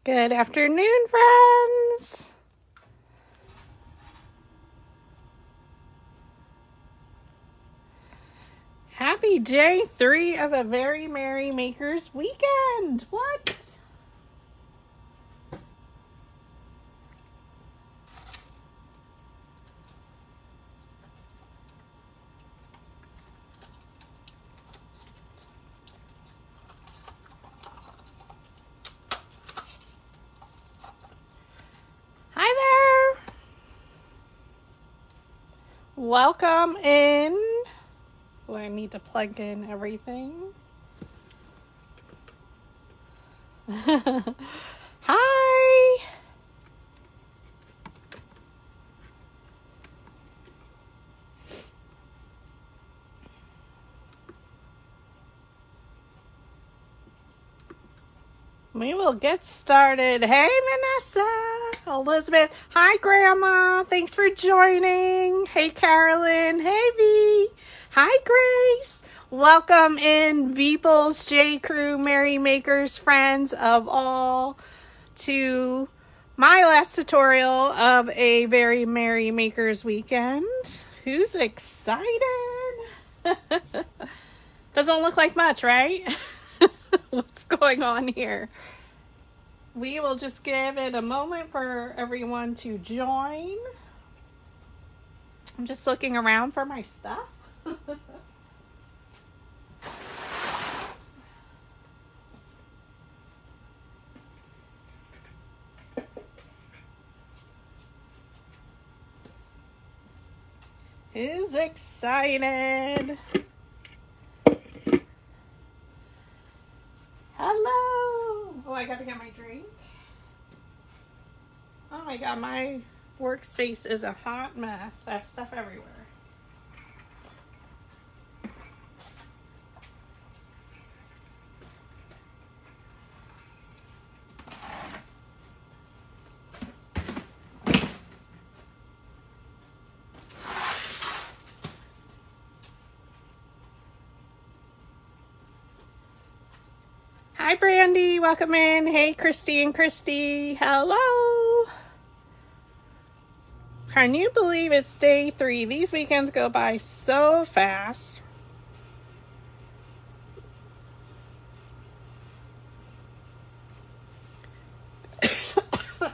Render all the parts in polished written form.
Good afternoon, friends. Happy day 3 of a very merry makers weekend. What? Hi there. Welcome in. Oh, I need to plug in everything. Hi. We will get started. Hey, Vanessa, Elizabeth. Hi, Grandma. Thanks for joining. Hey, Carolyn. Hey, V. Hi, Grace. Welcome in, Beeples, J Crew, Merry Makers, friends of all, to my last tutorial of a very Merry Makers weekend. Who's excited? Doesn't look like much, right? What's going on here? We will just give it a moment for everyone to join. I'm just looking around for my stuff. Who's excited? Hello. Oh, I gotta get my drink. Oh my god, my workspace is a hot mess. I have stuff everywhere. Hi, Brandy. Welcome in. Hey, Christy and Christy. Hello. Can you believe it's day 3? These weekends go by so fast.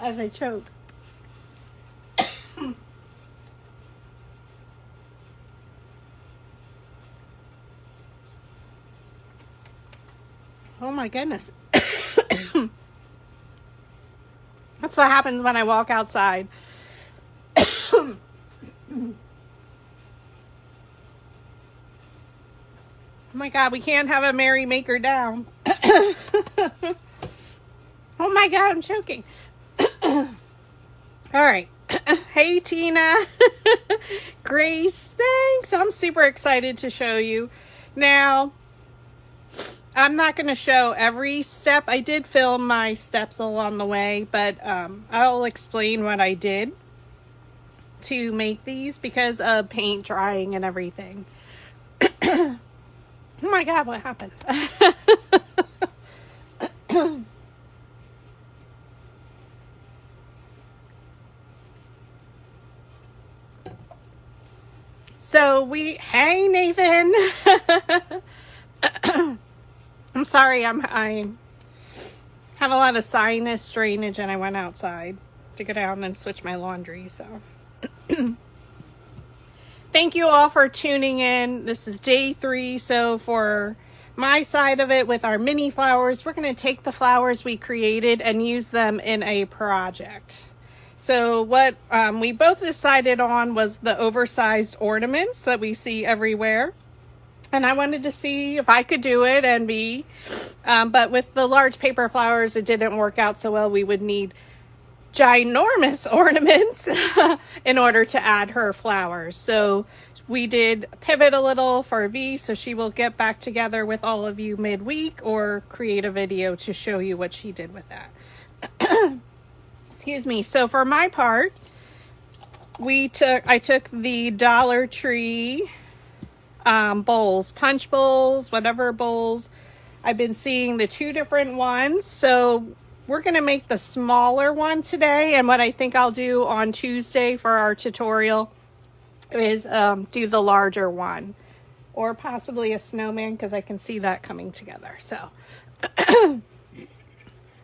As I choke. Oh my goodness. That's what happens when I walk outside. Oh my god, we can't have a Merry Maker down. Oh my god, I'm choking. All right. Hey, Tina. Grace, thanks. I'm super excited to show you. Now, I'm not going to show every step. I did film my steps along the way, but I'll explain what I did to make these because of paint drying and everything. Oh my god, what happened? So hey Nathan. I'm sorry, I have a lot of sinus drainage and I went outside to go down and switch my laundry, so. Thank you all for tuning in. This is day 3, so for my side of it with our mini flowers, we're going to take the flowers we created and use them in a project. So what we both decided on was the oversized ornaments that we see everywhere. And I wanted to see if I could do it and but with the large paper flowers, it didn't work out so well. We would need ginormous ornaments in order to add her flowers. So we did pivot a little for V, so she will get back together with all of you midweek or create a video to show you what she did with that. Excuse me. So for my part, I took the Dollar Tree bowls, punch bowls, whatever bowls. I've been seeing the 2 different ones. So we're going to make the smaller one today, and what I think I'll do on Tuesday for our tutorial is do the larger one, or possibly a snowman, because I can see that coming together. So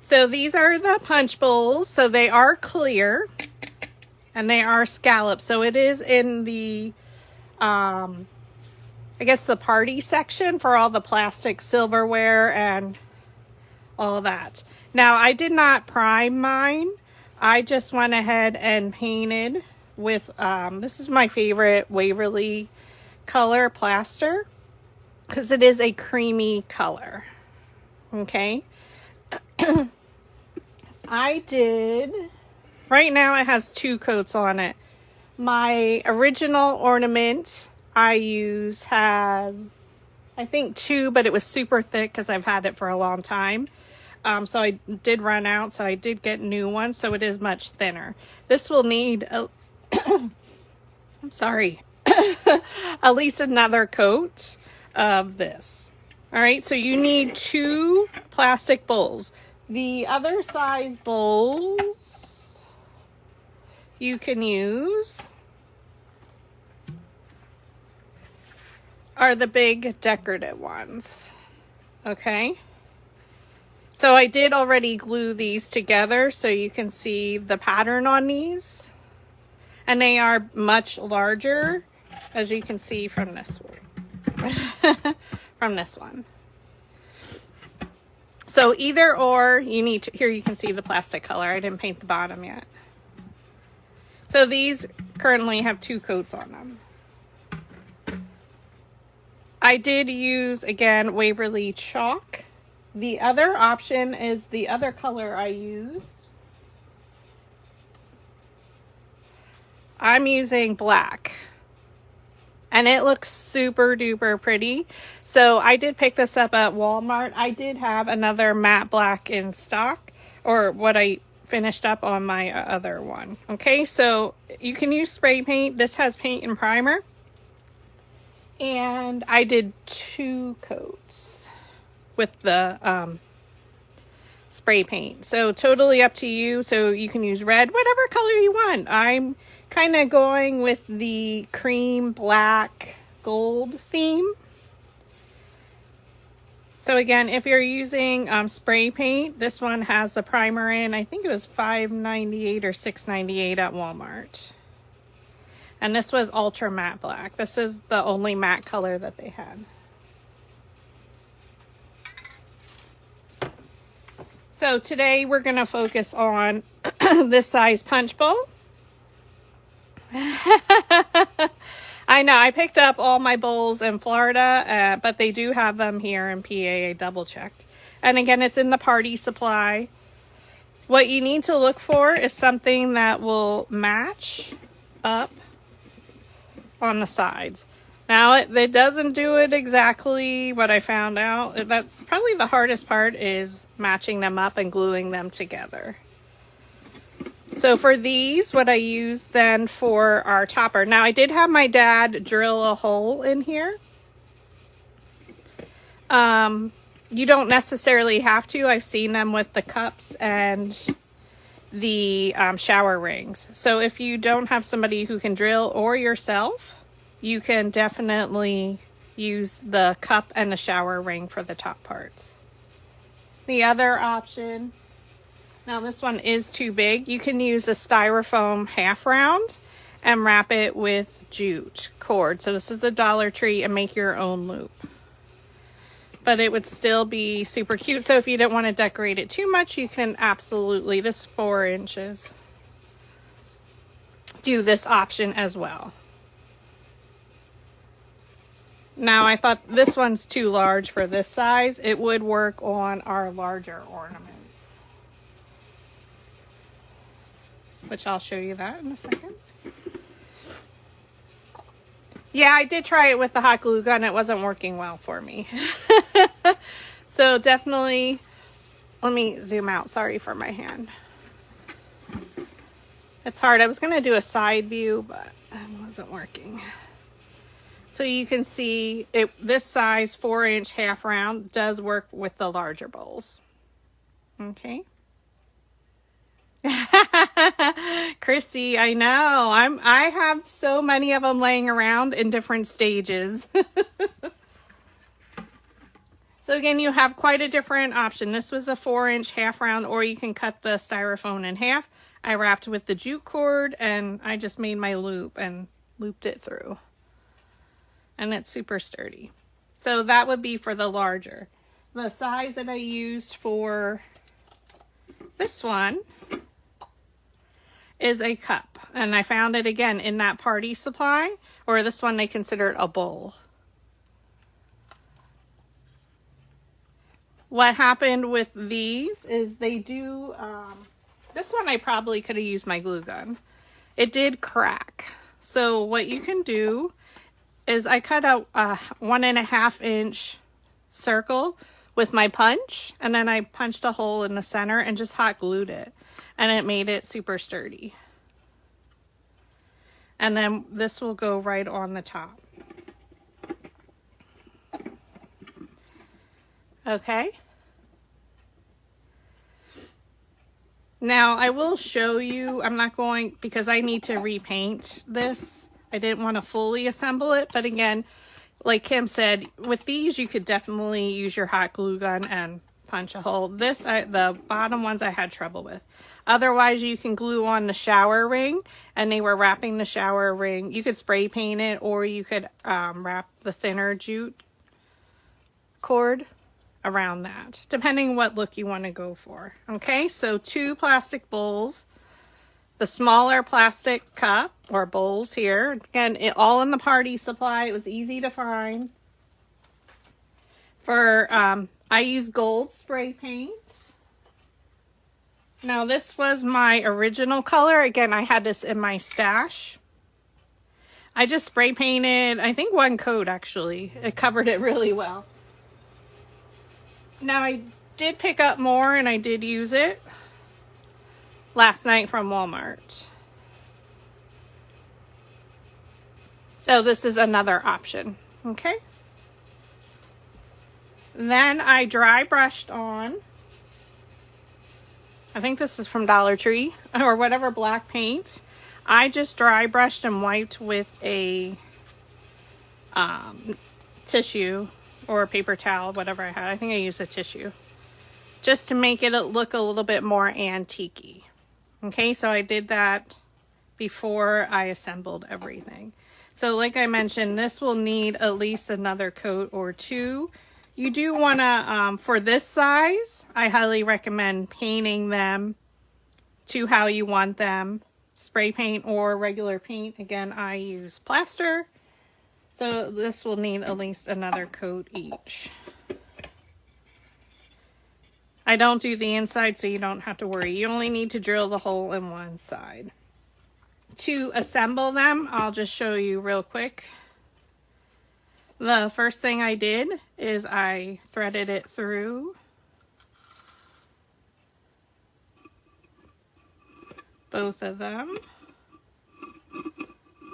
so these are the punch bowls. So they are clear and they are scalloped. So it is in the I guess the party section for all the plastic silverware and all that. Now, I did not prime mine. I just went ahead and painted with, this is my favorite Waverly color plaster, because it is a creamy color. Okay. I did, right now it has 2 coats on it. My original ornament I use has, I think 2, but it was super thick because I've had it for a long time. So I did run out, so I did get new ones, so it is much thinner. This will need, I'm sorry, at least another coat of this. All right, so you need 2 plastic bowls. The other size bowls you can use are the big decorative ones. Okay. So I did already glue these together so you can see the pattern on these. And they are much larger, as you can see from this one. From this one. So either or, you need to, here you can see the plastic color. I didn't paint the bottom yet. So these currently have 2 coats on them. I did use, again, Waverly chalk. The other option is the other color I used. I'm using black. And it looks super duper pretty. So I did pick this up at Walmart. I did have another matte black in stock, or what I finished up on my other one. Okay, so you can use spray paint. This has paint and primer. And I did 2 coats with the spray paint. So totally up to you. So you can use red, whatever color you want. I'm kind of going with the cream, black, gold theme. So again, if you're using spray paint, this one has the primer in. I think it was $5.98 or $6.98 at Walmart. And this was ultra matte black. This is the only matte color that they had. So today we're going to focus on this size punch bowl. I know, I picked up all my bowls in Florida, but they do have them here in PA. I double checked. And again, it's in the party supply. What you need to look for is something that will match up on the sides. Now, it doesn't do it exactly what I found out. That's probably the hardest part, is matching them up and gluing them together. So for these, what I used then for our topper. Now, I did have my dad drill a hole in here. You don't necessarily have to. I've seen them with the cups and the shower rings. So if you don't have somebody who can drill, or yourself, you can definitely use the cup and the shower ring for the top parts. The other option, now this one is too big, you can use a styrofoam half round and wrap it with jute cord. So this is the Dollar Tree, and make your own loop. But it would still be super cute. So if you don't want to decorate it too much, you can absolutely, this is 4 inches, do this option as well. Now, I thought this one's too large for this size. It would work on our larger ornaments, which I'll show you that in a second. Yeah, I did try it with the hot glue gun. It wasn't working well for me. So definitely, let me zoom out. Sorry for my hand. It's hard. I was going to do a side view, but it wasn't working. So you can see it, this size 4-inch half round does work with the larger bowls. Okay. Chrissy, I know. I have so many of them laying around in different stages. So again, you have quite a different option. This was a 4-inch half round, or you can cut the styrofoam in half. I wrapped with the jute cord and I just made my loop and looped it through. And it's super sturdy. So that would be for the larger. The size that I used for this one is a cup. And I found it again in that party supply, or this one they consider it a bowl. What happened with these is they do, this one I probably could have used my glue gun. It did crack. So what you can do is I cut out a 1.5 inch circle with my punch, and then I punched a hole in the center and just hot glued it, and it made it super sturdy. And then this will go right on the top. Okay. Now I will show you, I'm not going, because I need to repaint this. I didn't want to fully assemble it, but again, like Kim said, with these you could definitely use your hot glue gun and punch a hole. This, the bottom ones I had trouble with. Otherwise, you can glue on the shower ring, and they were wrapping the shower ring. You could spray paint it, or you could wrap the thinner jute cord around that, depending what look you want to go for. Okay, so 2 plastic bowls, the smaller plastic cup or bowls here, again, all in the party supply. It was easy to find. For I use gold spray paint. Now this was my original color. Again, I had this in my stash. I just spray painted, I think 1 coat actually. It covered it really well. Now I did pick up more, and I did use it last night from Walmart. So this is another option, okay? Then I dry brushed on, I think this is from Dollar Tree, or whatever black paint. I just dry brushed and wiped with a tissue or a paper towel, whatever I had. I think I used a tissue, just to make it look a little bit more antique-y. Okay, so I did that before I assembled everything. So like I mentioned, this will need at least another coat or 2. You do want to, for this size, I highly recommend painting them to how you want them. Spray paint or regular paint. Again, I use plaster. So this will need at least another coat each. I don't do the inside, so you don't have to worry. You only need to drill the hole in one side. To assemble them, I'll just show you real quick. The first thing I did is I threaded it through. Both of them.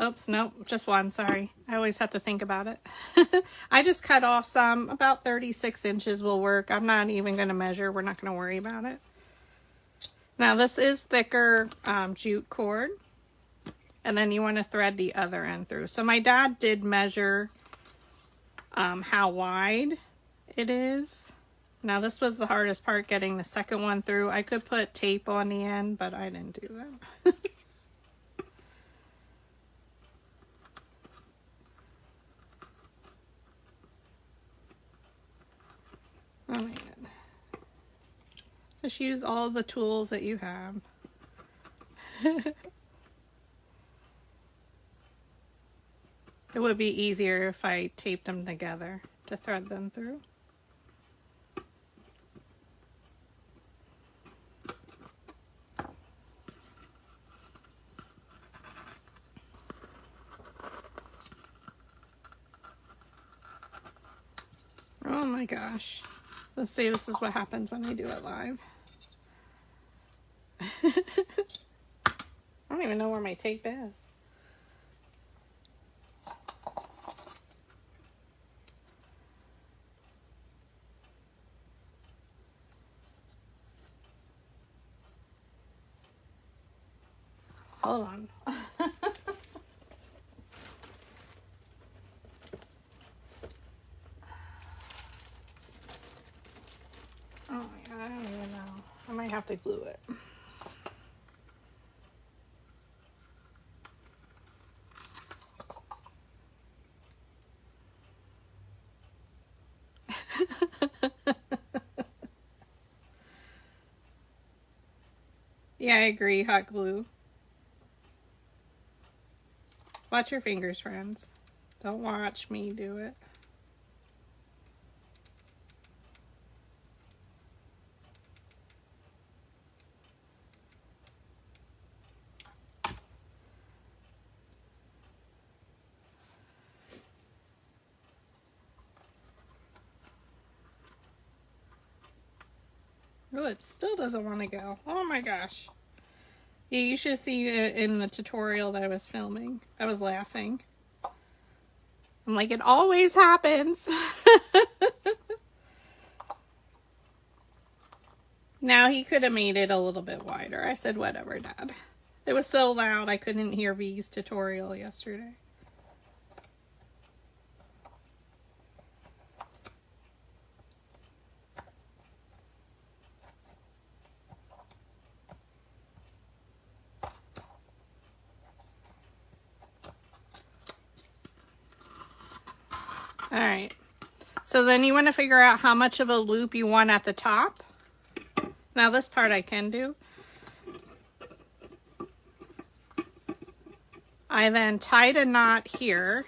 Oops, nope, just one, sorry. I always have to think about it. I just cut off some, about 36 inches will work. I'm not even going to measure. We're not going to worry about it. Now this is thicker jute cord. And then you want to thread the other end through. So my dad did measure how wide it is. Now this was the hardest part, getting the second one through. I could put tape on the end, but I didn't do that. Oh my god. Just use all the tools that you have. It would be easier if I taped them together to thread them through. Oh my gosh. Let's see, this is what happens when I do it live. I don't even know where my tape is. Hold on. Oh my god, I don't even know. I might have to glue it. Yeah, I agree. Hot glue. Watch your fingers, friends. Don't watch me do it. Oh, it still doesn't want to go. Oh my gosh. Yeah, you should see it in the tutorial that I was filming. I was laughing. I'm like, it always happens. Now he could have made it a little bit wider. I said, whatever, Dad. It was so loud I couldn't hear V's tutorial yesterday. All right. So then you want to figure out how much of a loop you want at the top. Now this part I can do. I then tied a knot here.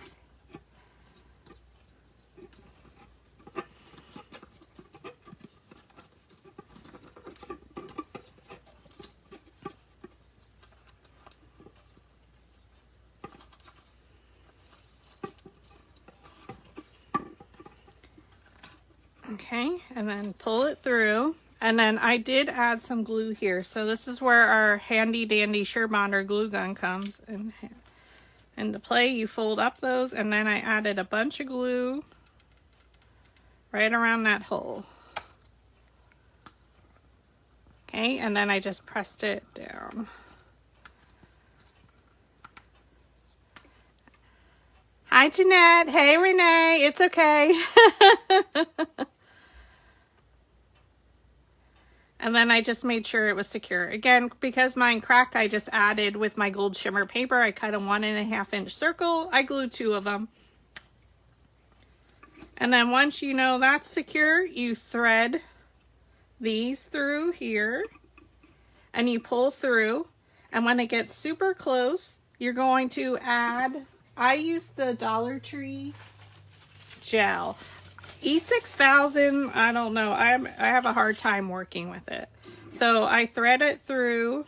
Okay, and then pull it through. And then I did add some glue here. So this is where our handy dandy Sherbonder glue gun comes into play. You fold up those, and then I added a bunch of glue right around that hole. Okay, and then I just pressed it down. Hi, Jeanette. Hey, Renee. It's okay. And then I just made sure it was secure. Again, because mine cracked, I just added with my gold shimmer paper. I cut a 1.5 inch circle. I glued 2 of them. And then once you know that's secure, you thread these through here. And you pull through. And when it gets super close, you're going to add... I use the Dollar Tree gel. E6000, I don't know. I have a hard time working with it. So I thread it through.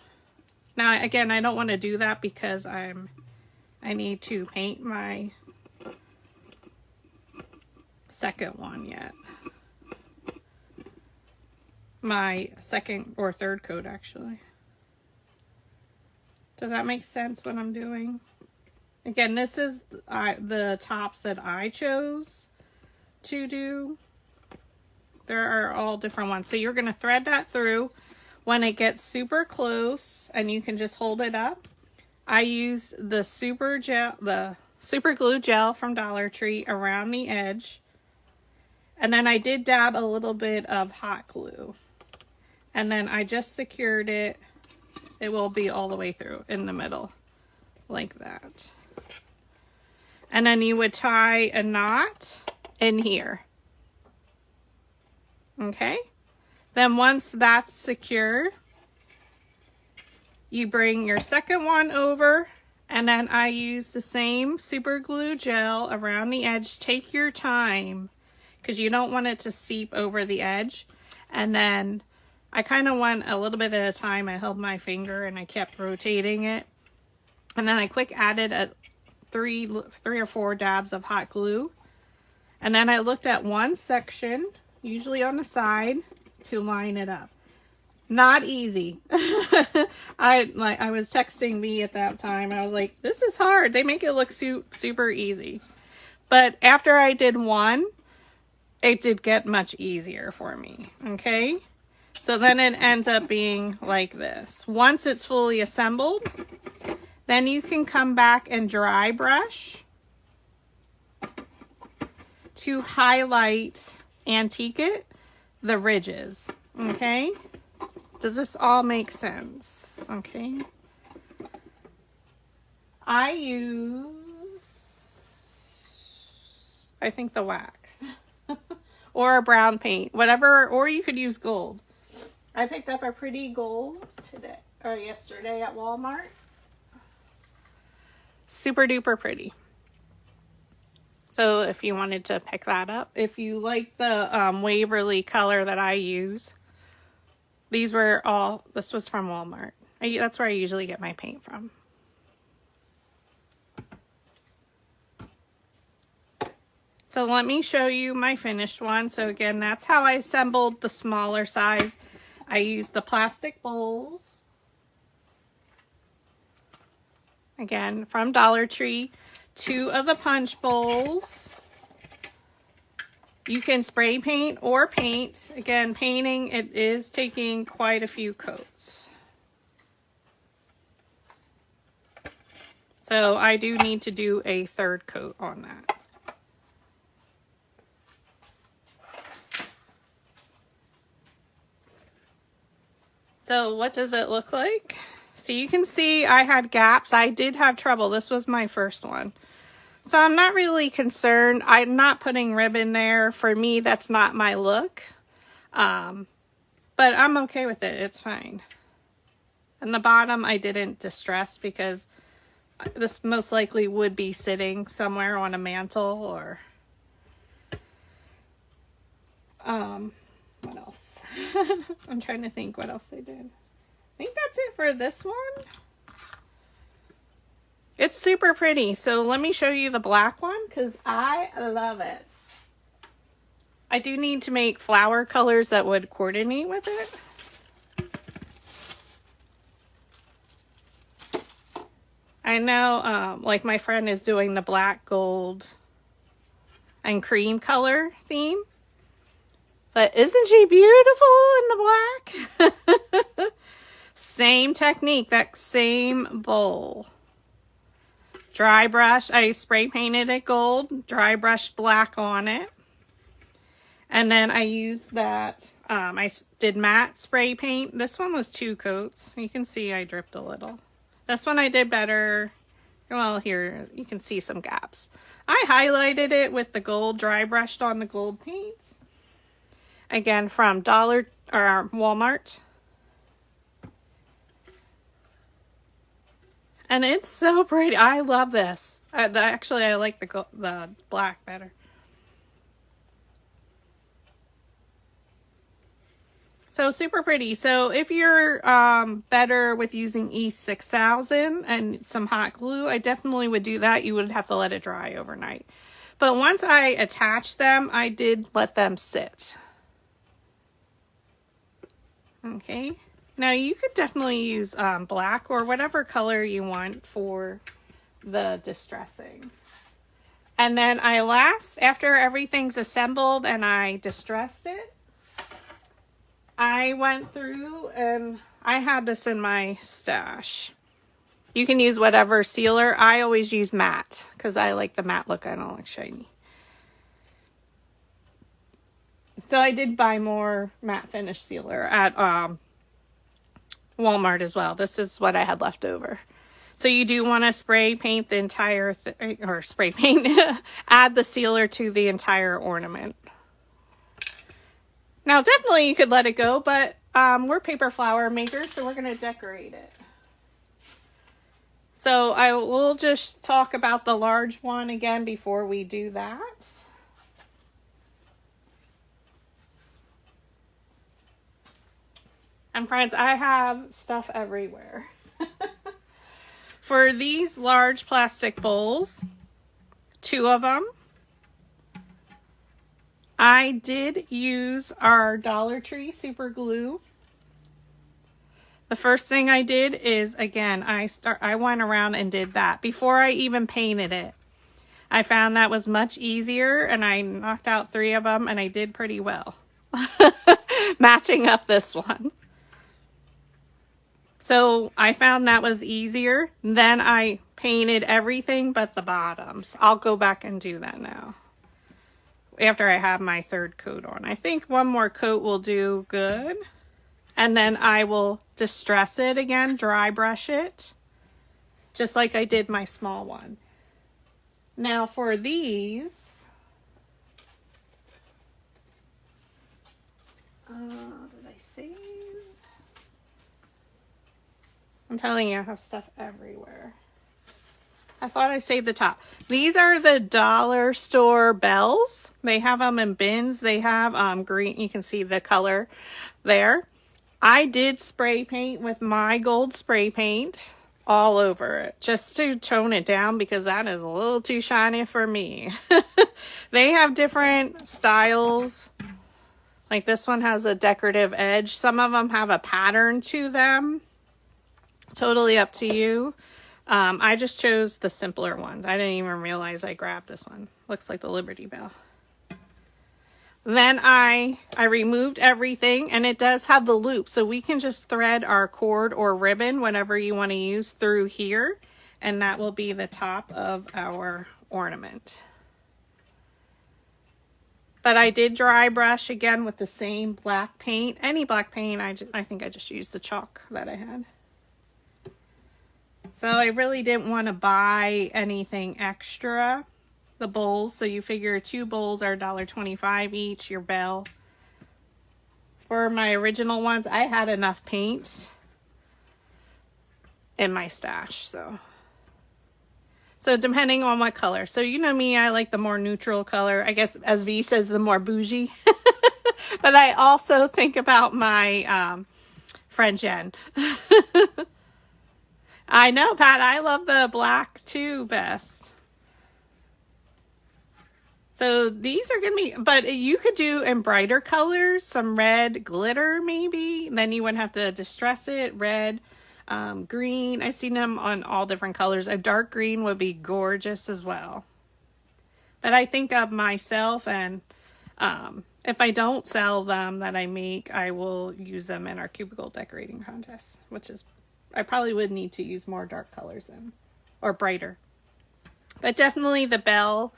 Now, again, I don't want to do that because I need to paint my second one yet. My second or third coat, actually. Does that make sense what I'm doing? Again, this is the tops that I chose to do. There are all different ones. So you're going to thread that through. When it gets super close and you can just hold it up, I use the super glue gel from Dollar Tree around the edge. And then I did dab a little bit of hot glue. And then I just secured it. It will be all the way through in the middle like that. And then you would tie a knot in here. Okay? Then once that's secure, you bring your second one over, and then I use the same super glue gel around the edge. Take your time, because you don't want it to seep over the edge. And then I kind of went a little bit at a time. I held my finger and I kept rotating it. And then I quick added three or four dabs of hot glue. And then I looked at one section, usually on the side, to line it up. Not easy. I was texting me at that time. I was like, this is hard. They make it look super easy. But after I did one, it did get much easier for me. Okay? So then it ends up being like this. Once it's fully assembled, Then you can come back and dry brush to highlight, antique it, the ridges. Okay? Does this all make sense? Okay. I use, I think, the wax or a brown paint, whatever, or you could use gold. I picked up a pretty gold today or yesterday at Walmart. Super duper pretty. So if you wanted to pick that up, if you like the Waverly color that I use, this was from Walmart. That's where I usually get my paint from. So let me show you my finished one. So again, that's how I assembled the smaller size. I used the plastic bowls. Again, from Dollar Tree. 2 of the punch bowls. You can spray paint or paint. Again, painting, it is taking quite a few coats. So I do need to do a 3rd coat on that. So what does it look like? So you can see I had gaps. I did have trouble. This was my first one. So I'm not really concerned. I'm not putting ribbon there. For me, that's not my look. But I'm okay with it. It's fine. And the bottom I didn't distress because this most likely would be sitting somewhere on a mantle or... what else? I'm trying to think what else I did. I think that's it for this one. It's super pretty. So let me show you the black one because I love it. I do need to make flower colors that would coordinate with it. I know like my friend is doing the black, gold, and cream color theme. But isn't she beautiful in the black? Same technique, that same bowl. Dry brush, I spray painted it gold, dry brush black on it. And then I used that, I did matte spray paint. This one was 2 coats. You can see I dripped a little. This one I did better. Well, here you can see some gaps. I highlighted it with the gold, dry brushed on the gold paint. Again, from Walmart. And it's so pretty. I love this. Actually, I like the black better. So super pretty. So if you're better with using E6000 and some hot glue, I definitely would do that. You would have to let it dry overnight. But once I attached them, I did let them sit. Okay, now you could definitely use black or whatever color you want for the distressing. And then after everything's assembled and I distressed it, I went through and I had this in my stash. You can use whatever sealer. I always use matte because I like the matte look. I don't like shiny. So I did buy more matte finish sealer at Walmart as well. This is what I had left over. So you do want to spray paint the entire or spray paint, add the sealer to the entire ornament. Now definitely you could let it go, but we're paper flower makers, so we're going to decorate it. So I will just talk about the large one again before we do that. And friends, I have stuff everywhere. For these large plastic bowls, 2 of them, I did use our Dollar Tree super glue. The first thing I did is, again, I went around and did that before I even painted it. I found that was much easier and I knocked out 3 of them and I did pretty well. Matching up this one. So I found that was easier. Then I painted everything but the bottoms. I'll go back and do that now, after I have my third coat on. I think one more coat will do good. And then I will distress it again, dry brush it, just like I did my small one. Now for these, did I save? I'm telling you, I have stuff everywhere. I thought I saved the top. These are the dollar store bells. They have them in bins. They have green. You can see the color there. I did spray paint with my gold spray paint all over it, just to tone it down, because that is a little too shiny for me. They have different styles. Like this one has a decorative edge. Some of them have a pattern to them. Totally up to you. I just chose the simpler ones. I didn't even realize I grabbed this one. Looks like the Liberty Bell. Then I removed everything, and it does have the loop, so we can just thread our cord or ribbon, whatever you want to use, through here, and that will be the top of our ornament. But I did dry brush again with the same black paint. Any black paint, I think I just used the chalk that I had. So I really didn't want to buy anything extra. The bowls, so you figure 2 bowls are $1.25 each, your bell. For my original ones, I had enough paint in my stash, so depending on what color. So you know me, I like the more neutral color. I guess, as V says, the more bougie. But I also think about my friend Jen. I know, Pat, I love the black too best. So these are going to be, but you could do in brighter colors, some red glitter maybe. Then you wouldn't have to distress it. Red, green. I've seen them on all different colors. A dark green would be gorgeous as well. But I think of myself, and if I don't sell them that I make, I will use them in our cubicle decorating contest, which is, I probably would need to use more dark colors then, or brighter. But definitely the bell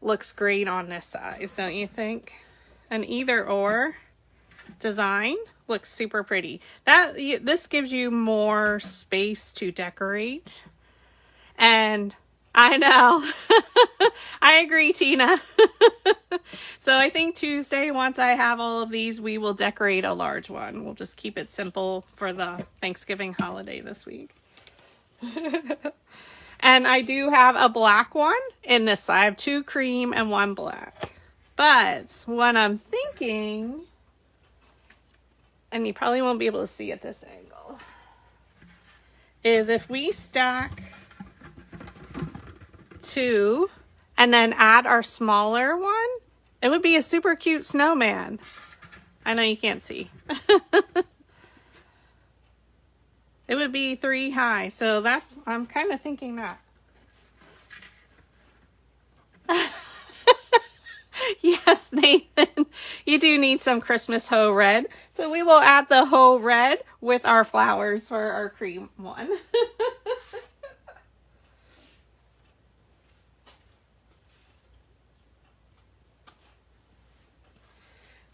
looks great on this size, don't you think? An either or design looks super pretty. This gives you more space to decorate. And I know, I agree, Tina. So I think Tuesday, once I have all of these, we will decorate a large one. We'll just keep it simple for the Thanksgiving holiday this week. And I do have a black one in this side. I have 2 cream and 1 black. But what I'm thinking, and you probably won't be able to see at this angle, is if we stack 2 and then add our smaller one, it would be a super cute snowman. I know you can't see. It would be 3 high, so I'm kind of thinking that. Yes, Nathan, you do need some Christmas hoe red. So we will add the hoe red with our flowers for our cream one.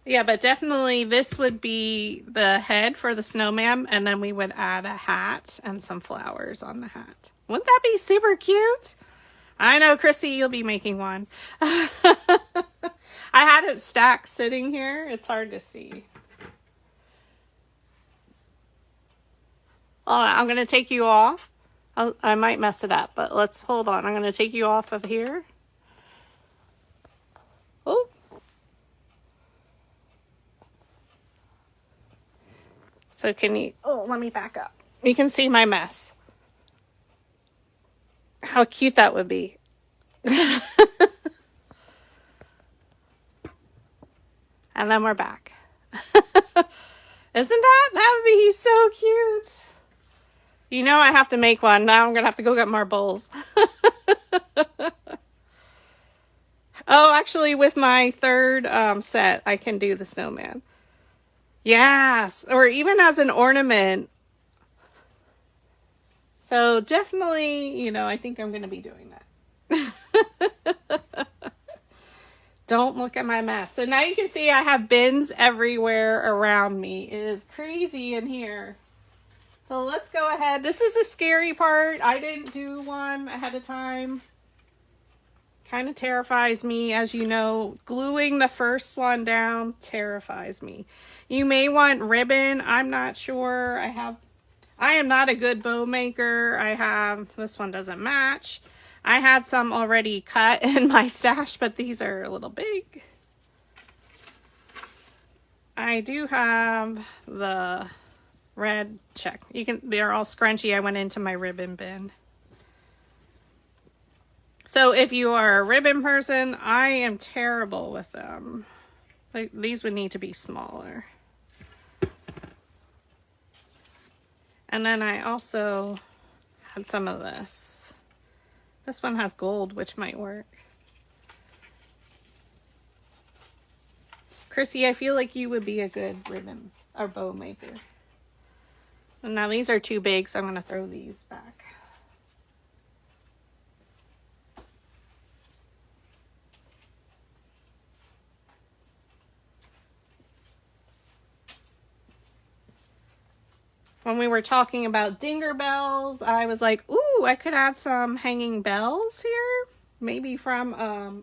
Yeah, but definitely this would be the head for the snowman, and then we would add a hat and some flowers on the hat. Wouldn't that be super cute? I know, Chrissy, you'll be making one. I had it stacked sitting here. It's hard to see. Hold on, I'm going to take you off. I might mess it up, but let's hold on. I'm going to take you off of here. Oh. So can you, let me back up. You can see my mess. How cute that would be. And then we're back. Isn't that would be so cute. You know I have to make one. Now I'm going to have to go get more bowls. Oh, actually with my third set, I can do the snowman. Yes, or even as an ornament. So definitely, you know, I think I'm going to be doing that. Don't look at my mess. So now you can see I have bins everywhere around me. It is crazy in here. So let's go ahead. This is the scary part. I didn't do one ahead of time. Kind of terrifies me, as you know. Gluing the first one down terrifies me. You may want ribbon. I'm not sure. I am not a good bow maker. This one doesn't match. I had some already cut in my stash, but these are a little big. I do have the red check. They're all scrunchy. I went into my ribbon bin. So if you are a ribbon person, I am terrible with them. These would need to be smaller. And then I also had some of this. This one has gold, which might work. Chrissy, I feel like you would be a good ribbon or bow maker. And now these are too big, so I'm going to throw these back. When we were talking about dinger bells, I was like, ooh, I could add some hanging bells here. Maybe from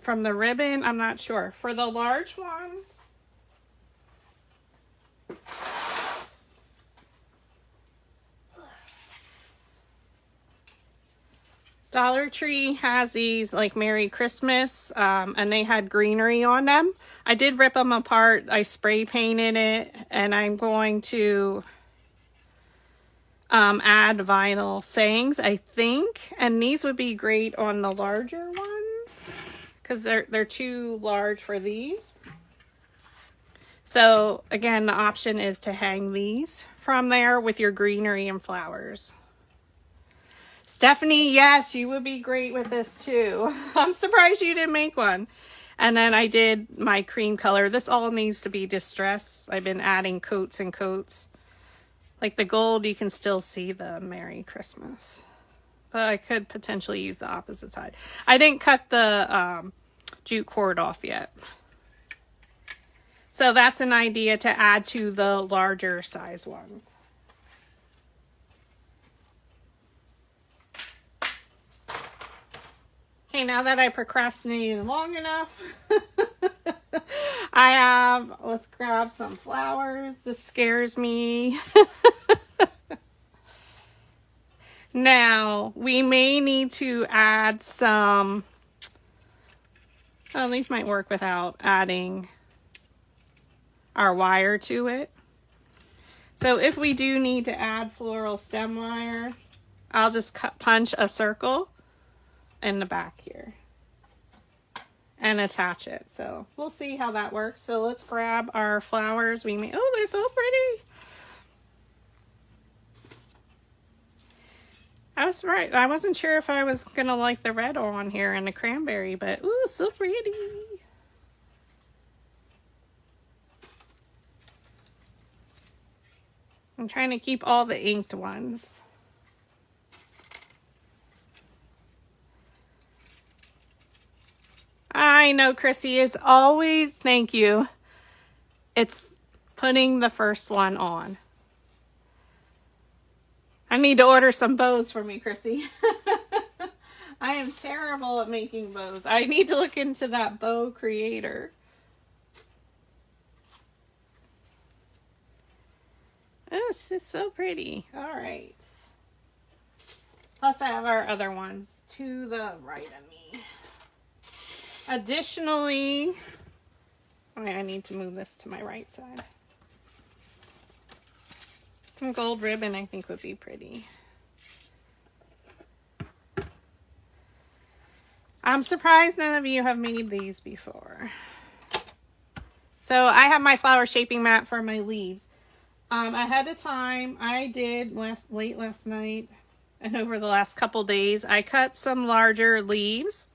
from the ribbon. I'm not sure. For the large ones, Dollar Tree has these like Merry Christmas, and they had greenery on them. I did rip them apart. I spray painted it, and I'm going to add vinyl sayings, I think. And these would be great on the larger ones because they're too large for these. So again, the option is to hang these from there with your greenery and flowers. Stephanie, yes, you would be great with this too. I'm surprised you didn't make one. And then I did my cream color. This all needs to be distressed. I've been adding coats and coats. Like the gold, you can still see the Merry Christmas. But I could potentially use the opposite side. I didn't cut the jute cord off yet. So that's an idea to add to the larger size ones. Okay, now that I procrastinated long enough, let's grab some flowers. This scares me. Now, we may need to add some, these might work without adding our wire to it. So if we do need to add floral stem wire, I'll just punch a circle in the back here and attach it. So we'll see how that works. So let's grab our flowers. Oh, they're so pretty. I was right. I wasn't sure if I was gonna like the red on here and the cranberry, but ooh, so pretty. I'm trying to keep all the inked ones. I know, Chrissy, it's always, thank you. It's putting the first one on. I need to order some bows for me, Chrissy. I am terrible at making bows. I need to look into that bow creator. Oh, it's so pretty. All right. Plus I have our other ones to the right of me. Additionally, I need to move this to my right side. Some gold ribbon I think would be pretty. I'm surprised none of you have made these before. So I have my flower shaping mat for my leaves. Ahead of time, I did late last night and over the last couple days, I cut some larger leaves.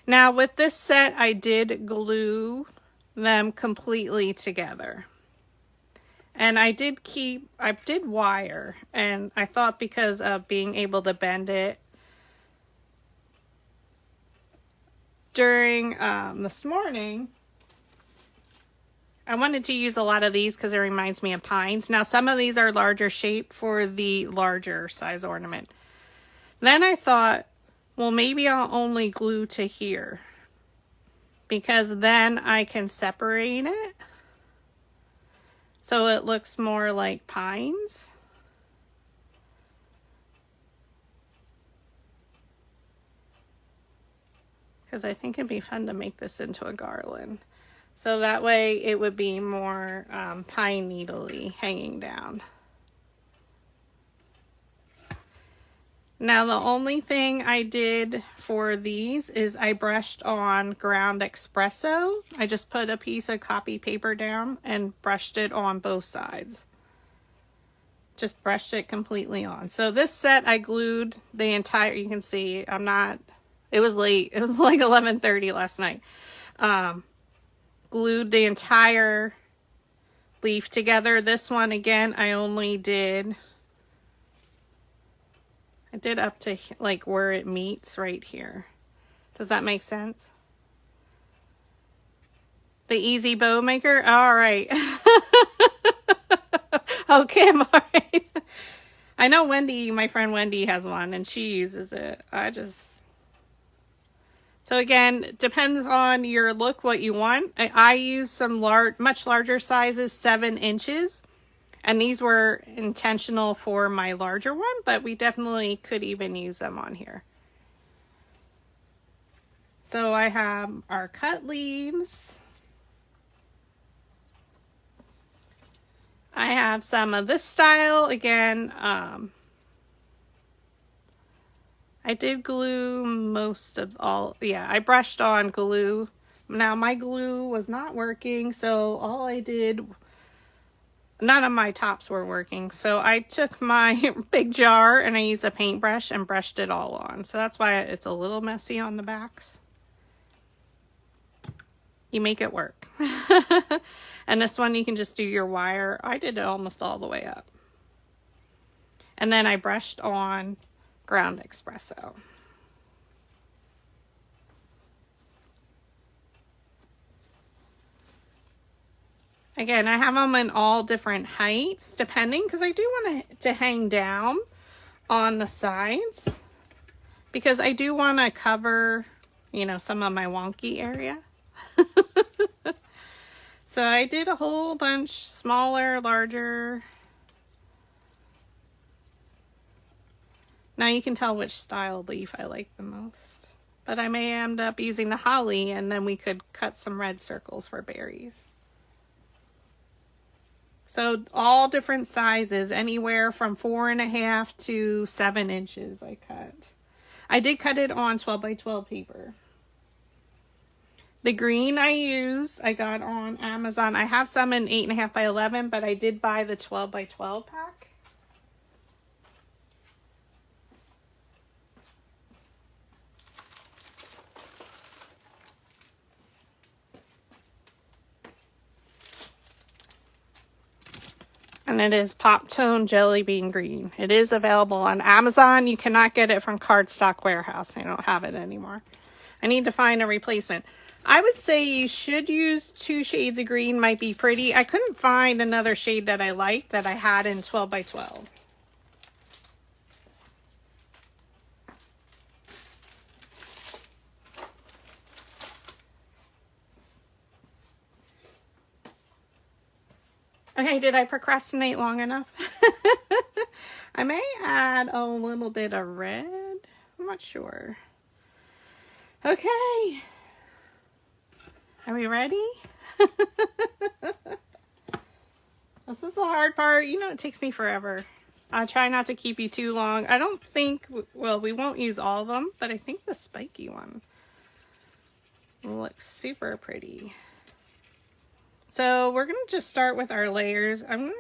Now with this set, I did glue them completely together. And I did wire, and I thought because of being able to bend it during this morning, I wanted to use a lot of these because it reminds me of pines. Now, some of these are larger shape for the larger size ornament. Then I thought, well, maybe I'll only glue to here, because then I can separate it so it looks more like pines. Because I think it'd be fun to make this into a garland. So that way it would be more pine needle-y hanging down. Now the only thing I did for these is I brushed on ground espresso. I just put a piece of copy paper down and brushed it on both sides. Just brushed it completely on. So this set I glued the entire, you can see it was late. It was like 11:30 last night. Glued the entire leaf together. This one, again, I did up to like where it meets right here. Does that make sense? The Easy Bow Maker? All right. Oh, Kim, all right. I know Wendy, my friend Wendy has one and she uses it. So again, depends on your look, what you want. I use some much larger sizes, 7 inches. And these were intentional for my larger one, but we definitely could even use them on here. So I have our cut leaves. I have some of this style. Again, I did glue most of all. Yeah, I brushed on glue. Now my glue was not working, so all I did, none of my tops were working. So I took my big jar and I used a paintbrush and brushed it all on. So that's why it's a little messy on the backs. You make it work. And this one you can just do your wire. I did it almost all the way up. And then I brushed on ground espresso. Again, I have them in all different heights, depending, because I do want it to hang down on the sides, because I do want to cover, some of my wonky area. So I did a whole bunch, smaller, larger. Now you can tell which style leaf I like the most. But I may end up using the holly, and then we could cut some red circles for berries. So all different sizes, anywhere from 4.5 to 7 inches I cut. I did cut it on 12 by 12 paper. The green I got on Amazon. I have some in 8.5 by 11, but I did buy the 12 by 12 pack. And it is Pop Tone Jelly Bean Green. It is available on Amazon. You cannot get it from Cardstock Warehouse. They don't have it anymore. I need to find a replacement. I would say you should use 2 shades of green. Might be pretty. I couldn't find another shade that I liked that I had in 12 by 12. Okay, did I procrastinate long enough? I may add a little bit of red. I'm not sure. Okay. Are we ready? This is the hard part. It takes me forever. I'll try not to keep you too long. I don't think, well, we won't use all of them, but I think the spiky one looks super pretty. So we're going to just start with our layers. I think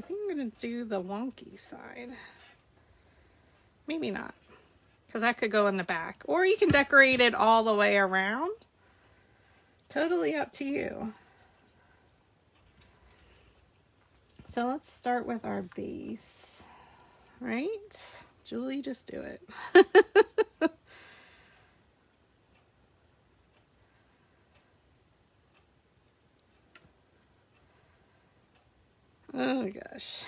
I'm going to do the wonky side. Maybe not, because that could go in the back. Or you can decorate it all the way around. Totally up to you. So let's start with our base, right? Julie, just do it. Oh gosh.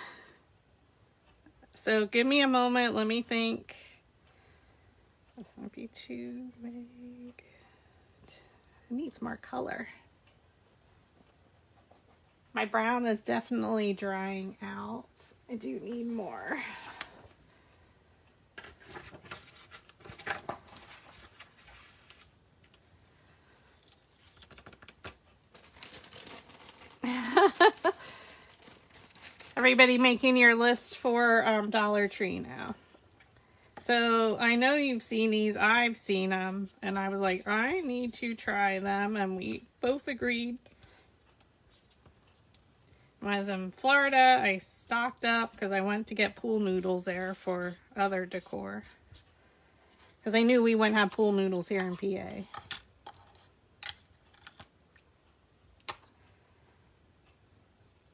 So give me a moment, let me think. This might be too big. It needs more color. My brown is definitely drying out. I do need more. Everybody making your list for Dollar Tree now. So I know you've seen these, I've seen them, and I was like, I need to try them, and we both agreed. When I was in Florida, I stocked up because I went to get pool noodles there for other decor. Because I knew we wouldn't have pool noodles here in PA.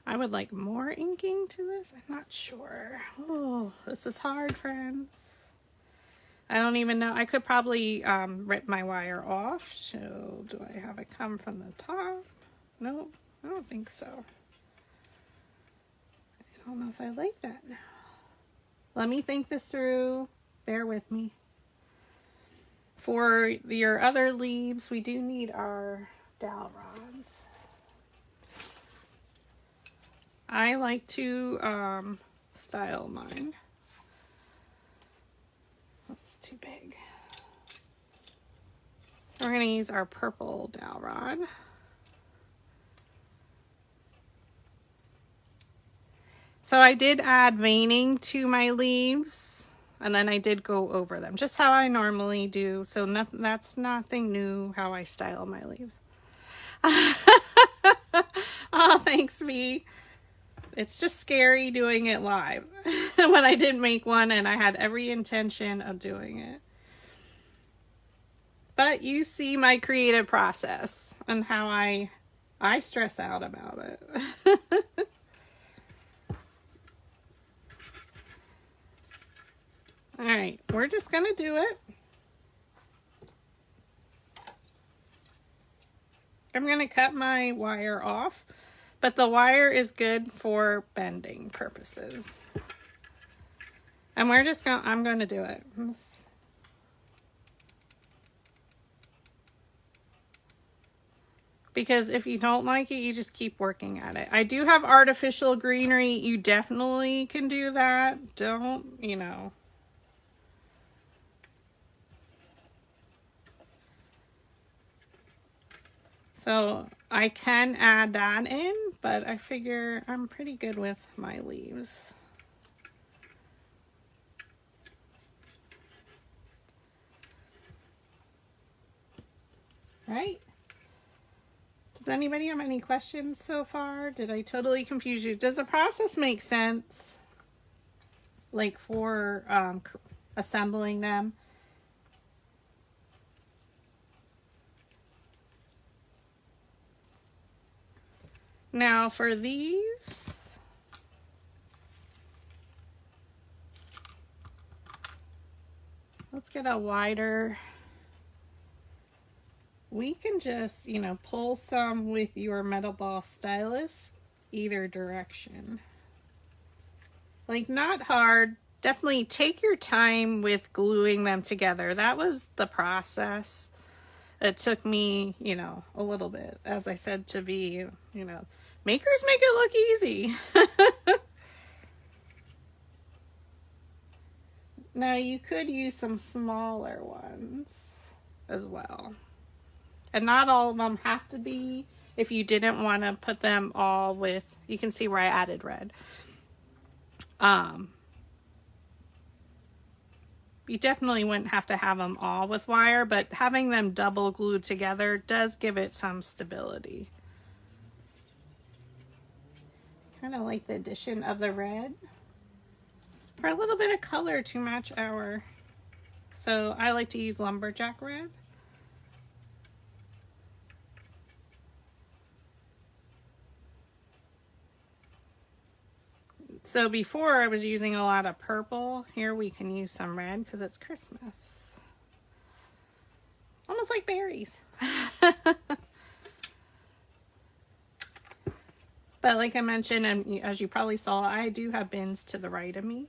I would like more inking to this. I'm not sure. Oh, this is hard, friends. I don't even know. I could probably rip my wire off. So do I have it come from the top? Nope, I don't think so. I don't know if I like that now. Let me think this through. Bear with me. For your other leaves, we do need our dowel rods. I like to style mine. That's too big. We're going to use our purple dowel rod. So I did add veining to my leaves, and then I did go over them, just how I normally do. So that's nothing new how I style my leaves. Oh, thanks, V. It's just scary doing it live when I did make one and I had every intention of doing it. But you see my creative process and how I stress out about it. All right, we're just gonna do it. I'm gonna cut my wire off, but the wire is good for bending purposes. And we're just gonna, I'm gonna do it. Because if you don't like it, you just keep working at it. I do have artificial greenery. You definitely can do that. Don't, you know. So I can add that in, but I figure I'm pretty good with my leaves. Right? Does anybody have any questions so far? Did I totally confuse you? Does the process make sense? Like for assembling them? Now for these, let's get a wider. We can just, you know, pull some with your metal ball stylus either direction. Like, not hard. Definitely take your time with gluing them together. That was the process. It took me, you know, a little bit, as I said to be, you know, makers make it look easy. Now you could use some smaller ones as well. And not all of them have to be. If you didn't want to put them all with, you can see where I added red. You definitely wouldn't have to have them all with wire, but having them double glued together does give it some stability. Kind of like the addition of the red for a little bit of color to match our, so I like to use lumberjack red. So before I was using a lot of purple. Here we can use some red because it's Christmas. Almost like berries. But like I mentioned, and as you probably saw, I do have bins to the right of me.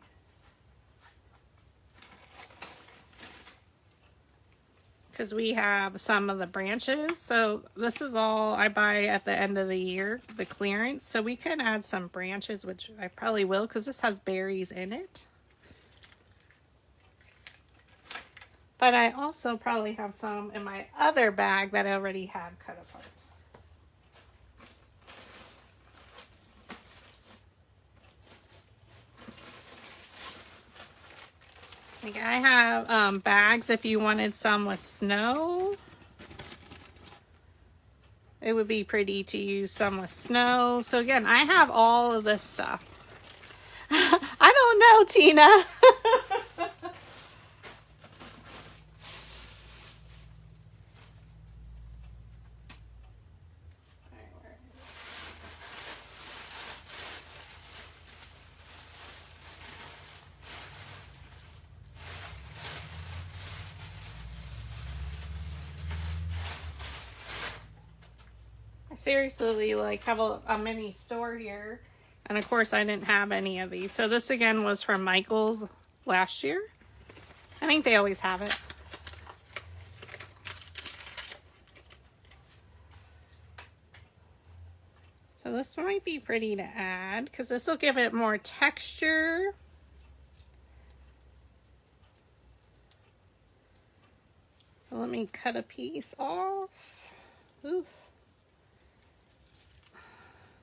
Because we have some of the branches. So this is all I buy at the end of the year, the clearance. So we can add some branches, which I probably will because this has berries in it. But I also probably have some in my other bag that I already had cut apart. Like I have bags if you wanted some with snow. It would be pretty to use some with snow. So again, I have all of this stuff. I don't know, Tina. Seriously, like have a mini store here, and of course I didn't have any of these. So this again was from Michael's last year. I think they always have it. So this might be pretty to add because this will give it more texture. So let me cut a piece off. Ooh.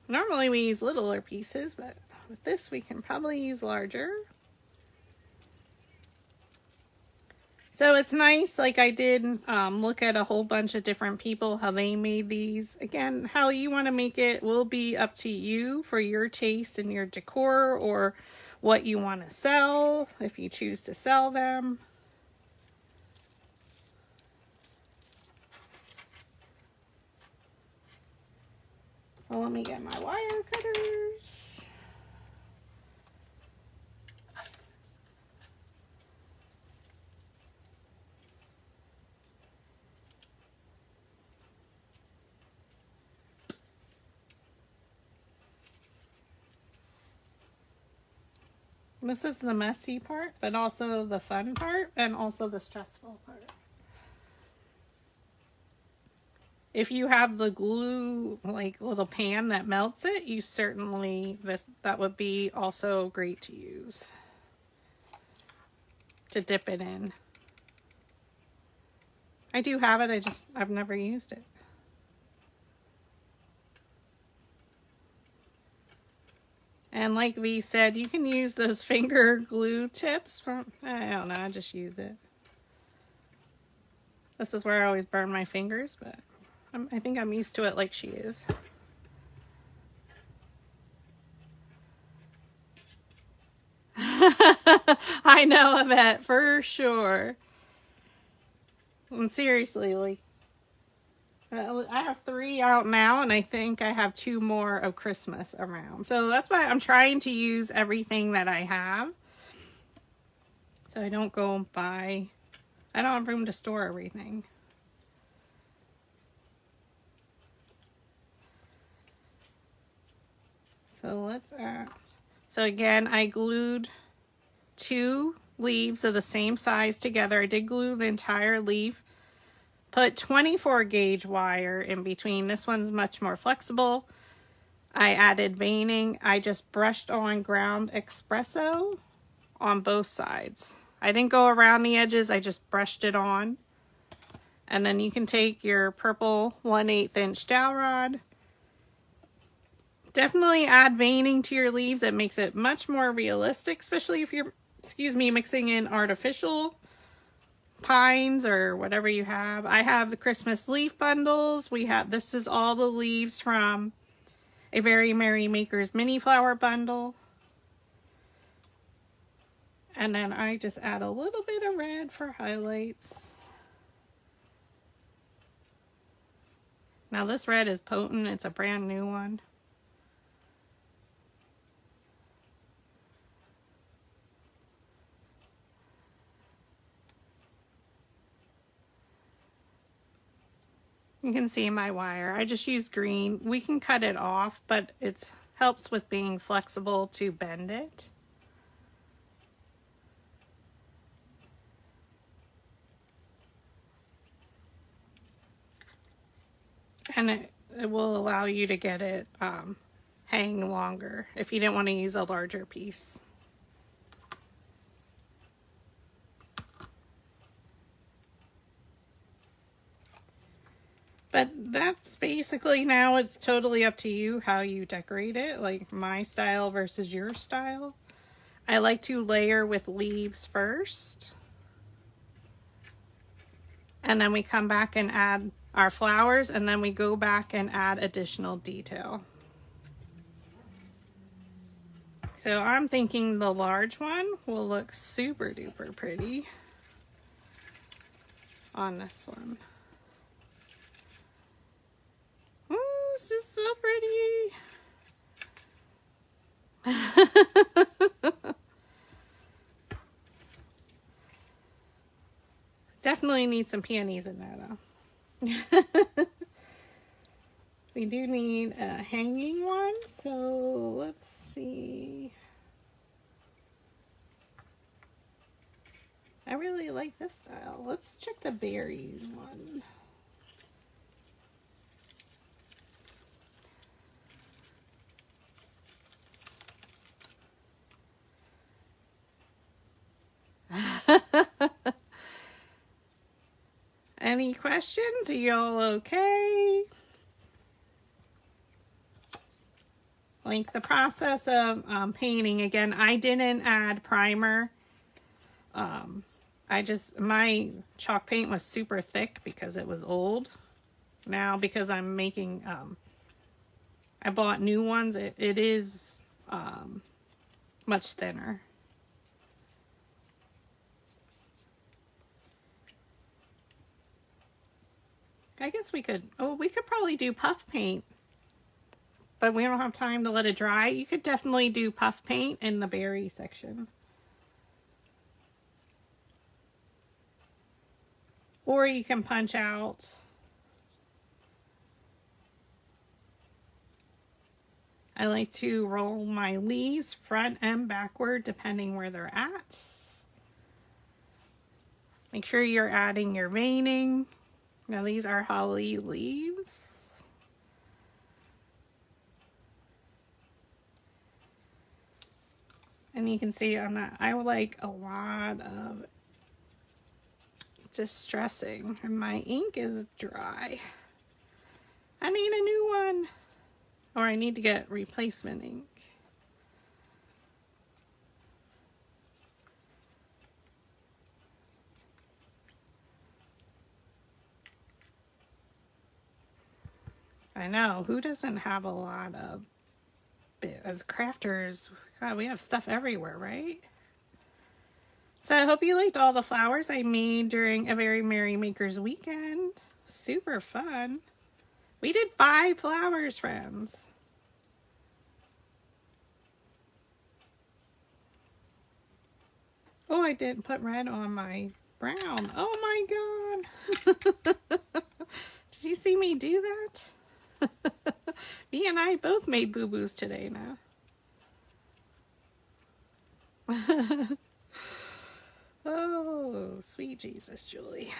Normally we use littler pieces, but with this we can probably use larger. So it's nice, like I did look at a whole bunch of different people, how they made these. Again, how you want to make it will be up to you for your taste and your decor or what you want to sell, if you choose to sell them. So let me get my wire cutters. This is the messy part, but also the fun part, and also the stressful part. If you have the glue, like little pan that melts it, you certainly, that would be also great to use to dip it in. I do have it, I've never used it. And like V said, you can use those finger glue tips from, I don't know, I just use it. This is where I always burn my fingers, but I think I'm used to it like she is. I know of it for sure. And seriously, like, I have 3 out now, and I think I have 2 more of Christmas around. So that's why I'm trying to use everything that I have. So I don't go buy, I don't have room to store everything. So let's add. So again, I glued 2 leaves of the same size together. I did glue the entire leaf. Put 24 gauge wire in between. This one's much more flexible. I added veining. I just brushed on ground espresso on both sides. I didn't go around the edges. I just brushed it on. And then you can take your purple 1/8 inch dowel rod. Definitely add veining to your leaves. It makes it much more realistic, especially if you're, mixing in artificial pines or whatever you have. I have the Christmas leaf bundles. This is all the leaves from a Very Merry Maker's mini flower bundle. And then I just add a little bit of red for highlights. Now this red is potent. It's a brand new one. You can see my wire. I just use green. We can cut it off, but it helps with being flexible to bend it. And it will allow you to get it hang longer if you didn't want to use a larger piece. But that's basically, now it's totally up to you how you decorate it, like my style versus your style. I like to layer with leaves first. And then we come back and add our flowers, and then we go back and add additional detail. So I'm thinking the large one will look super duper pretty on this one. Oh, this is so pretty. Definitely need some peonies in there though. We do need a hanging one, so let's see. I really like this style. Let's check the berries one. Any questions? Are y'all okay? Like the process of painting, again, I didn't add primer. My chalk paint was super thick because it was old. Now, because I'm making, I bought new ones, it is much thinner. I guess we could probably do puff paint, but we don't have time to let it dry. You could definitely do puff paint in the berry section. Or you can punch out. I like to roll my leaves front and backward depending where they're at. Make sure you're adding your veining. Now these are holly leaves. And you can see on that, I would like a lot of distressing, and my ink is dry. I need a new one, or I need to get replacement ink. I know, who doesn't have a lot of bit as crafters? God, we have stuff everywhere, right? So I hope you liked all the flowers I made during a very Merry Makers weekend. Super fun. We did 5 flowers, friends. Oh, I didn't put red on my brown. Oh my God. Did you see me do that? Me and I both made boo-boos today now. Oh, sweet Jesus, Julie.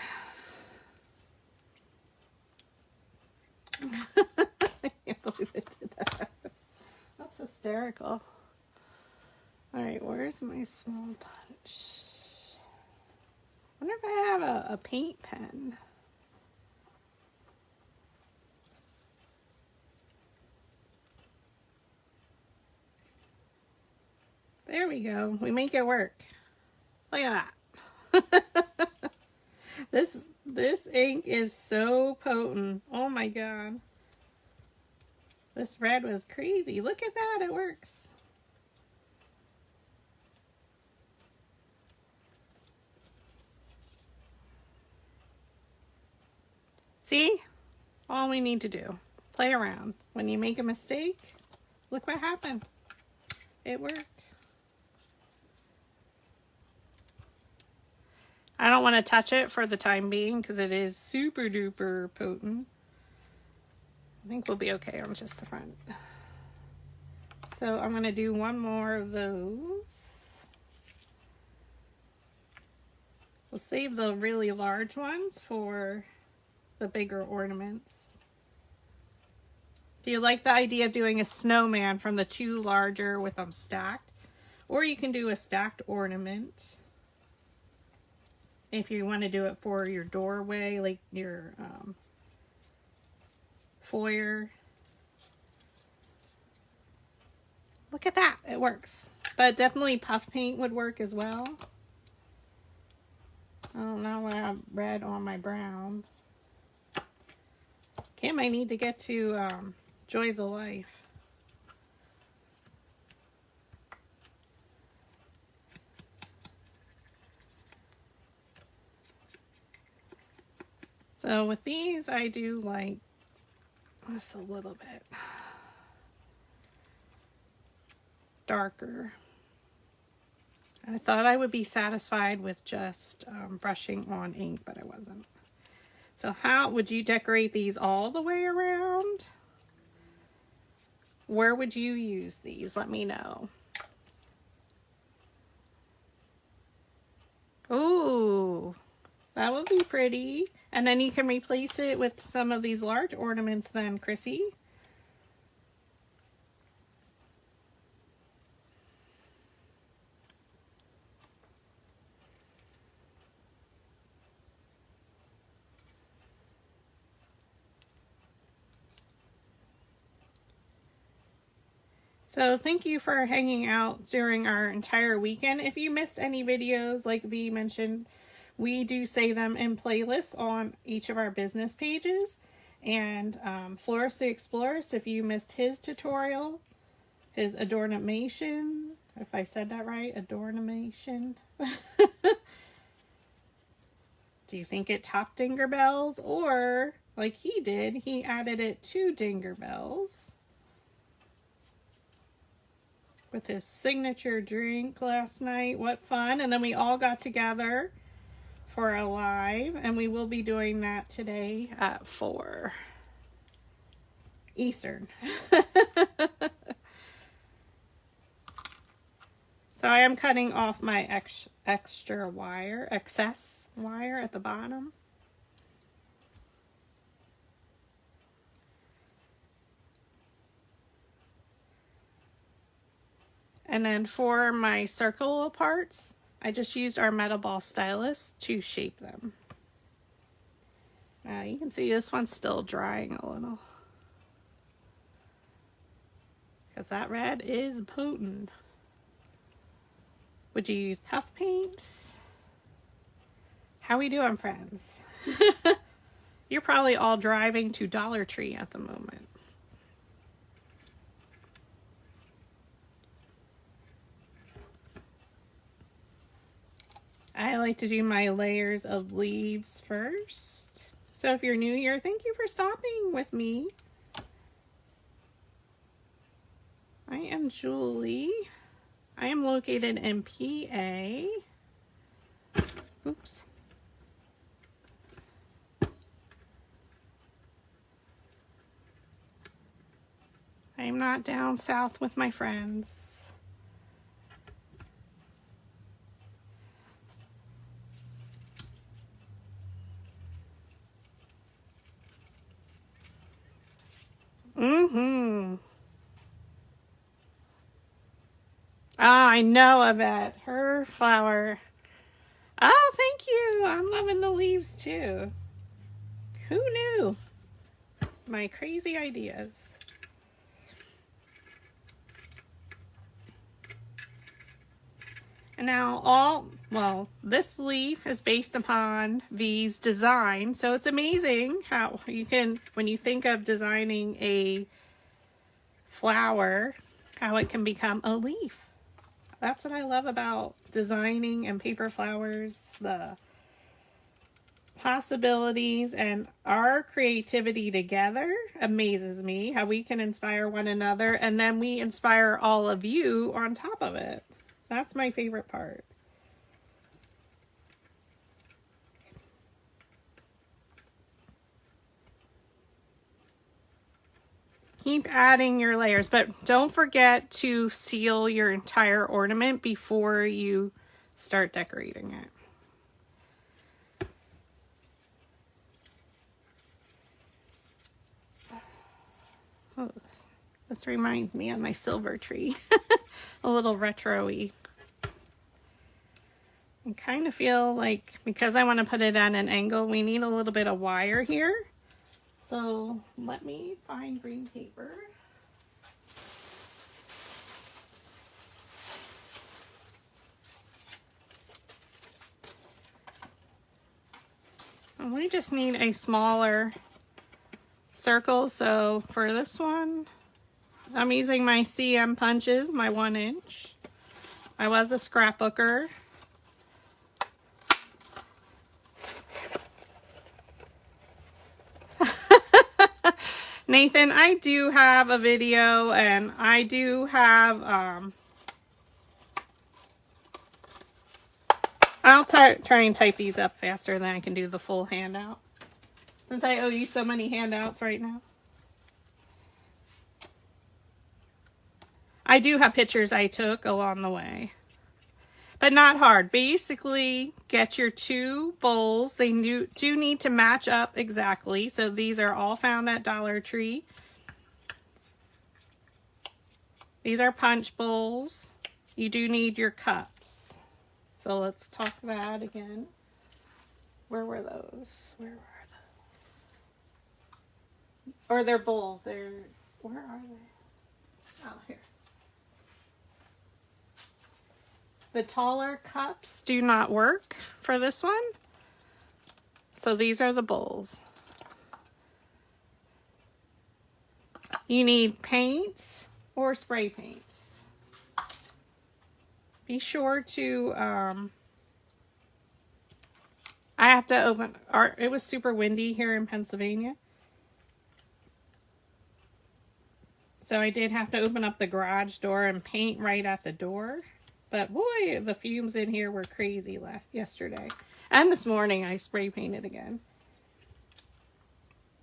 I can't believe I did that. That's hysterical. All right, where's my small punch? I wonder if I have a paint pen. There we go. We make it work. Look at that. This ink is so potent. Oh my God. This red was crazy. Look at that. It works. See? All we need to do. Play around. When you make a mistake, look what happened. It worked. I don't want to touch it for the time being because it is super duper potent. I think we'll be okay on just the front. So I'm going to do one more of those. We'll save the really large ones for the bigger ornaments. Do you like the idea of doing a snowman from the two larger with them stacked? Or you can do a stacked ornament if you want to do it for your doorway, like your foyer. Look at that, it works. But definitely puff paint would work as well. Oh, now I have red on my brown. Kim, I need to get to Joys of Life. So with these, I do like this a little bit darker. I thought I would be satisfied with just brushing on ink, but I wasn't. So how would you decorate these all the way around? Where would you use these? Let me know. Ooh, that would be pretty. And then you can replace it with some of these large ornaments then, Chrissy. So thank you for hanging out during our entire weekend. If you missed any videos, like V mentioned, we do save them in playlists on each of our business pages. And Florist the Explorers, if you missed his tutorial, his adornamation, if I said that right, adornamation. Do you think it topped Dinger Bells? Or, like he did, he added it to Dinger Bells with his signature drink last night. What fun. And then we all got together for a live, and we will be doing that today at 4 Eastern. So I am cutting off my excess wire at the bottom. And then for my circle parts, I just used our metal ball stylus to shape them. You can see this one's still drying a little, because that red is potent. Would you use puff paints? How we doing, friends? You're probably all driving to Dollar Tree at the moment. I like to do my layers of leaves first. So if you're new here, thank you for stopping with me. I am Julie. I am located in PA. Oops. I am not down south with my friends. Ah, I know of it. Her flower. Oh, thank you. I'm loving the leaves too. Who knew? My crazy ideas. And now this leaf is based upon V's design. So it's amazing how you can, when you think of designing a flower, how it can become a leaf. That's what I love about designing and paper flowers, the possibilities, and our creativity together amazes me, how we can inspire one another, and then we inspire all of you on top of it. That's my favorite part. Keep adding your layers, but don't forget to seal your entire ornament before you start decorating it. Oh, this reminds me of my silver tree. A little retro-y. I kind of feel like, because I want to put it at an angle, we need a little bit of wire here. So let me find green paper. And we just need a smaller circle. So for this one, I'm using my CM punches, my 1 inch. I was a scrapbooker. Nathan, I do have a video, and I do have, I'll try and type these up faster than I can do the full handout, since I owe you so many handouts right now. I do have pictures I took along the way, but not hard. Basically, get your 2 bowls. They do need to match up exactly. So these are all found at Dollar Tree. These are punch bowls. You do need your cups. So let's talk that again. Where were those? Where were they? Or they're bowls. Where are they? Oh, here. The taller cups do not work for this one. So these are the bowls. You need paint or spray paints. Be sure to, I have to open, it was super windy here in Pennsylvania. So I did have to open up the garage door and paint right at the door. But boy, the fumes in here were crazy yesterday. And this morning I spray painted again.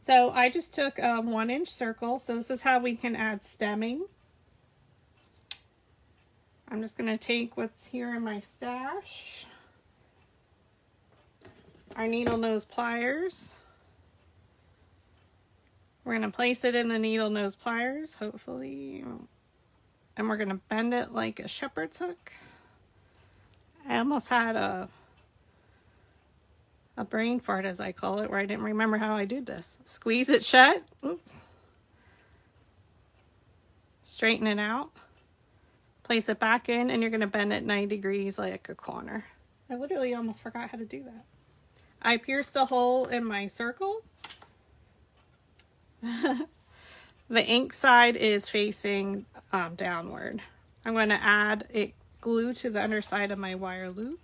So I just took a 1 inch circle. So this is how we can add stemming. I'm just going to take what's here in my stash. Our needle nose pliers. We're going to place it in the needle nose pliers, hopefully. And we're going to bend it like a shepherd's hook. I almost had a brain fart, as I call it, where I didn't remember how I did this. Squeeze it shut. Oops. Straighten it out. Place it back in, and you're going to bend it 90 degrees like a corner. I literally almost forgot how to do that. I pierced a hole in my circle. The ink side is facing downward. I'm going to add a glue to the underside of my wire loop.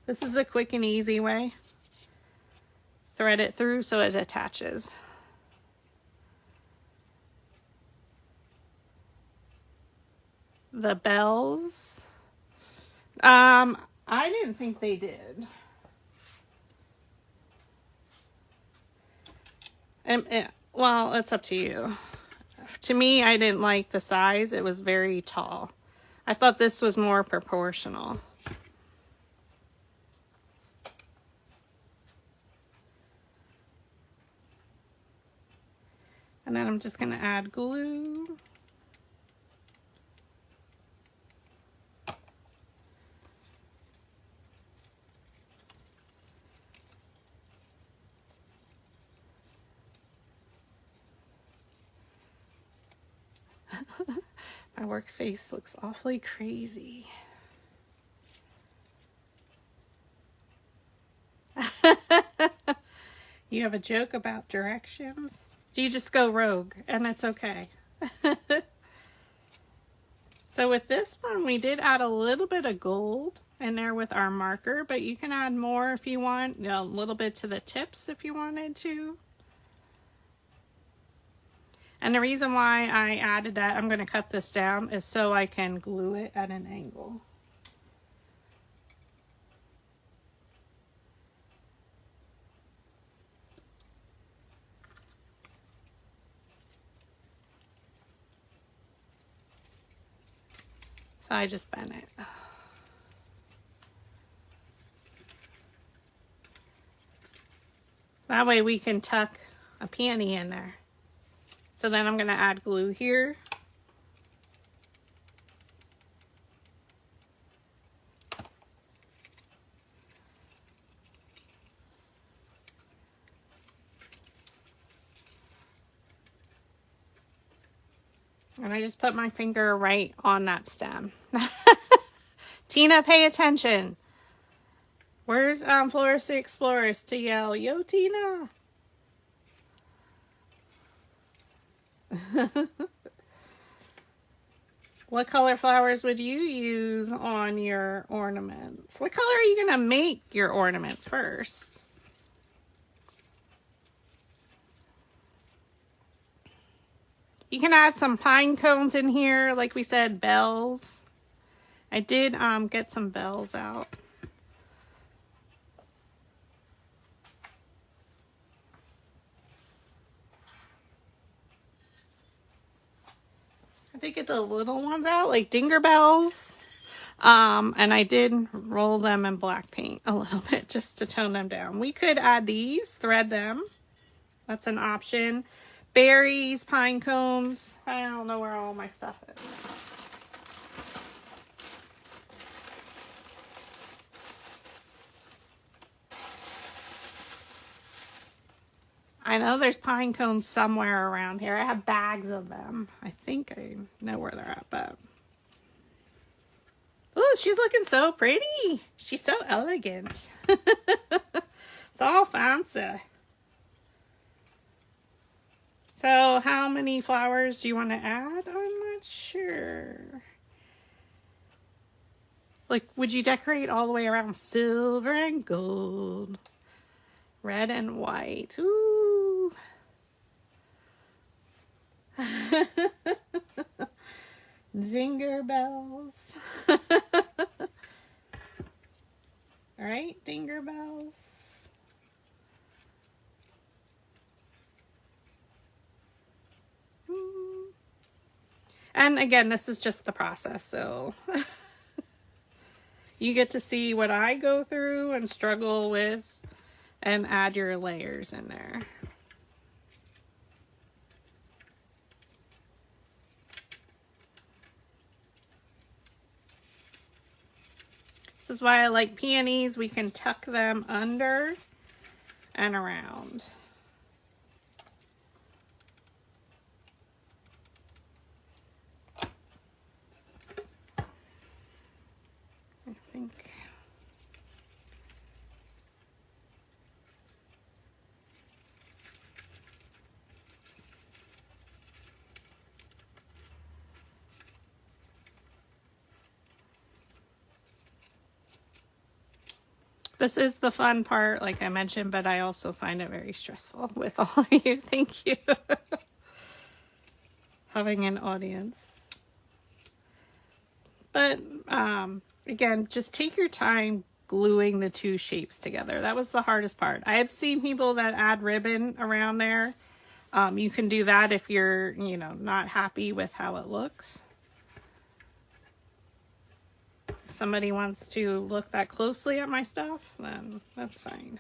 This is the quick and easy way. Thread it through so it attaches. The bells. I didn't think they did. Well, it's up to you. To me, I didn't like the size. It was very tall. I thought this was more proportional. And then I'm just going to add glue. My workspace looks awfully crazy. You have a joke about directions? Do you just go rogue? And that's okay. So with this one, we did add a little bit of gold in there with our marker, but you can add more if you want, you know, a little bit to the tips if you wanted to. And the reason why I added that, I'm going to cut this down, is so I can glue it at an angle. So I just bent it. That way we can tuck a peony in there. So then I'm going to add glue here. And I just put my finger right on that stem. Tina, pay attention. Where's Florist Explorers to yell, yo, Tina? What color flowers would you use on your ornaments? What color are you going to make your ornaments first? You can add some pine cones in here, like we said, bells. I did get some bells out. I did get the little ones out, like dinger bells. And I did roll them in black paint a little bit just to tone them down. We could add these, thread them. That's an option. Berries, pine cones. I don't know where all my stuff is. I know there's pine cones somewhere around here. I have bags of them. I think I know where they're at, but... Oh, she's looking so pretty. She's so elegant. It's all fancy. So how many flowers do you want to add? I'm not sure. Like, would you decorate all the way around silver and gold? Red and white. Ooh. Dinger bells. All right, dinger bells. And again, this is just the process, so you get to see what I go through and struggle with and add your layers in there. This is why I like peonies. We can tuck them under and around. I think. This is the fun part, like I mentioned, but I also find it very stressful with all of you. Thank you. Having an audience. But again, just take your time gluing the two shapes together. That was the hardest part. I have seen people that add ribbon around there. You can do that if you're, you know, not happy with how it looks. If somebody wants to look that closely at my stuff, then that's fine.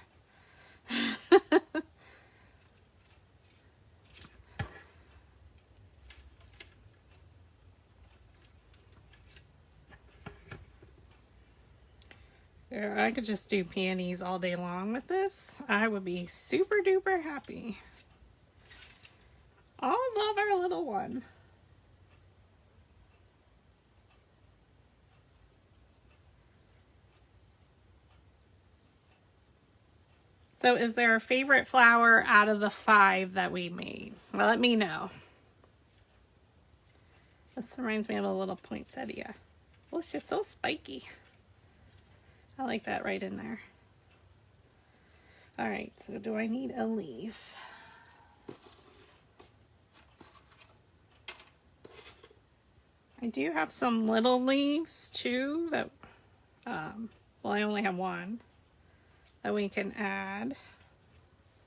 I could just do peonies all day long with this. I would be super duper happy. Oh, love our little one. So is there a favorite flower out of the 5 that we made? Well, let me know. This reminds me of a little poinsettia. Well, it's just so spiky. I like that right in there. All right, so do I need a leaf? I do have some little leaves too that, well, I only have one that we can add,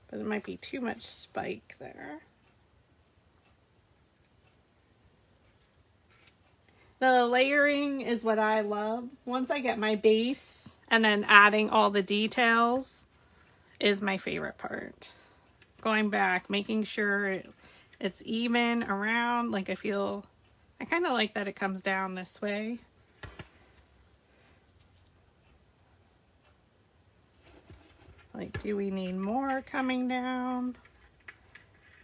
but it might be too much spike there. The layering is what I love. Once I get my base and then adding all the details is my favorite part. Going back, making sure it's even around. Like I kind of like that it comes down this way. Like, do we need more coming down?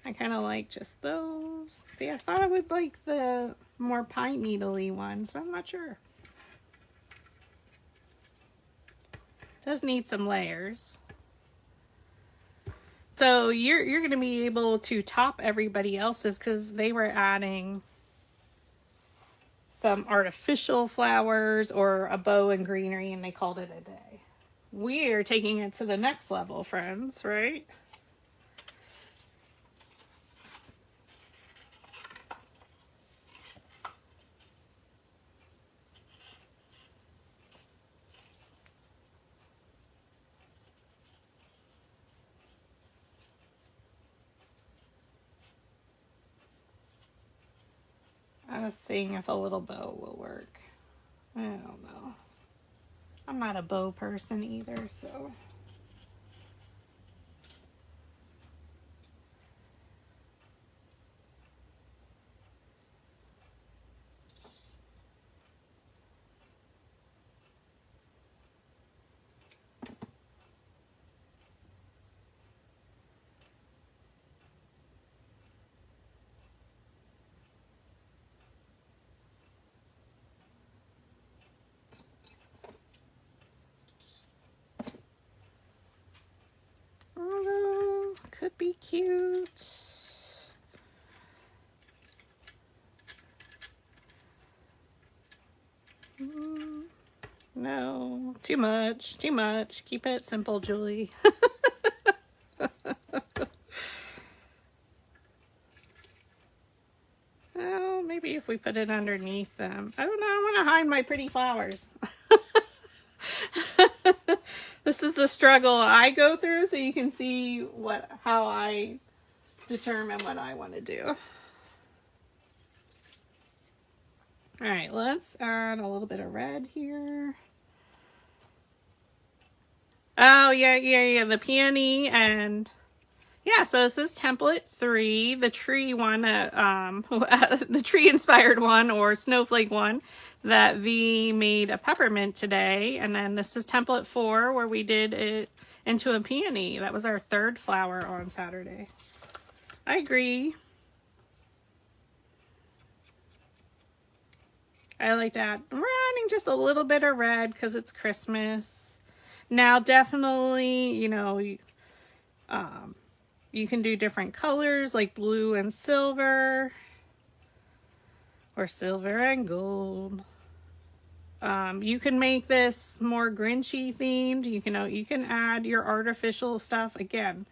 I kind of like just those. See, I thought I would like the more pine needle-y ones, but I'm not sure. Does need some layers. So you're going to be able to top everybody else's because they were adding some artificial flowers or a bow and greenery, and they called it a day. We're taking it to the next level, friends, right? I was seeing if a little bow will work. I don't know. I'm not a bow person either, so. Could be cute. No, too much, too much. Keep it simple, Julie. Well, maybe if we put it underneath them. I don't know, I want to hide my pretty flowers. This is the struggle I go through, so you can see how I determine what I want to do. All right, let's add a little bit of red here. Oh, yeah, the peony, and yeah, so this is template 3, the tree one, the tree inspired one or snowflake one that V made a peppermint today. And then this is template 4 where we did it into a peony. That was our 3rd flower on Saturday. I agree. I like that. We're adding just a little bit of red because it's Christmas. Now, definitely, you know, you can do different colors like blue and silver or silver and gold. You can make this more Grinchy themed. You can add your artificial stuff. Again,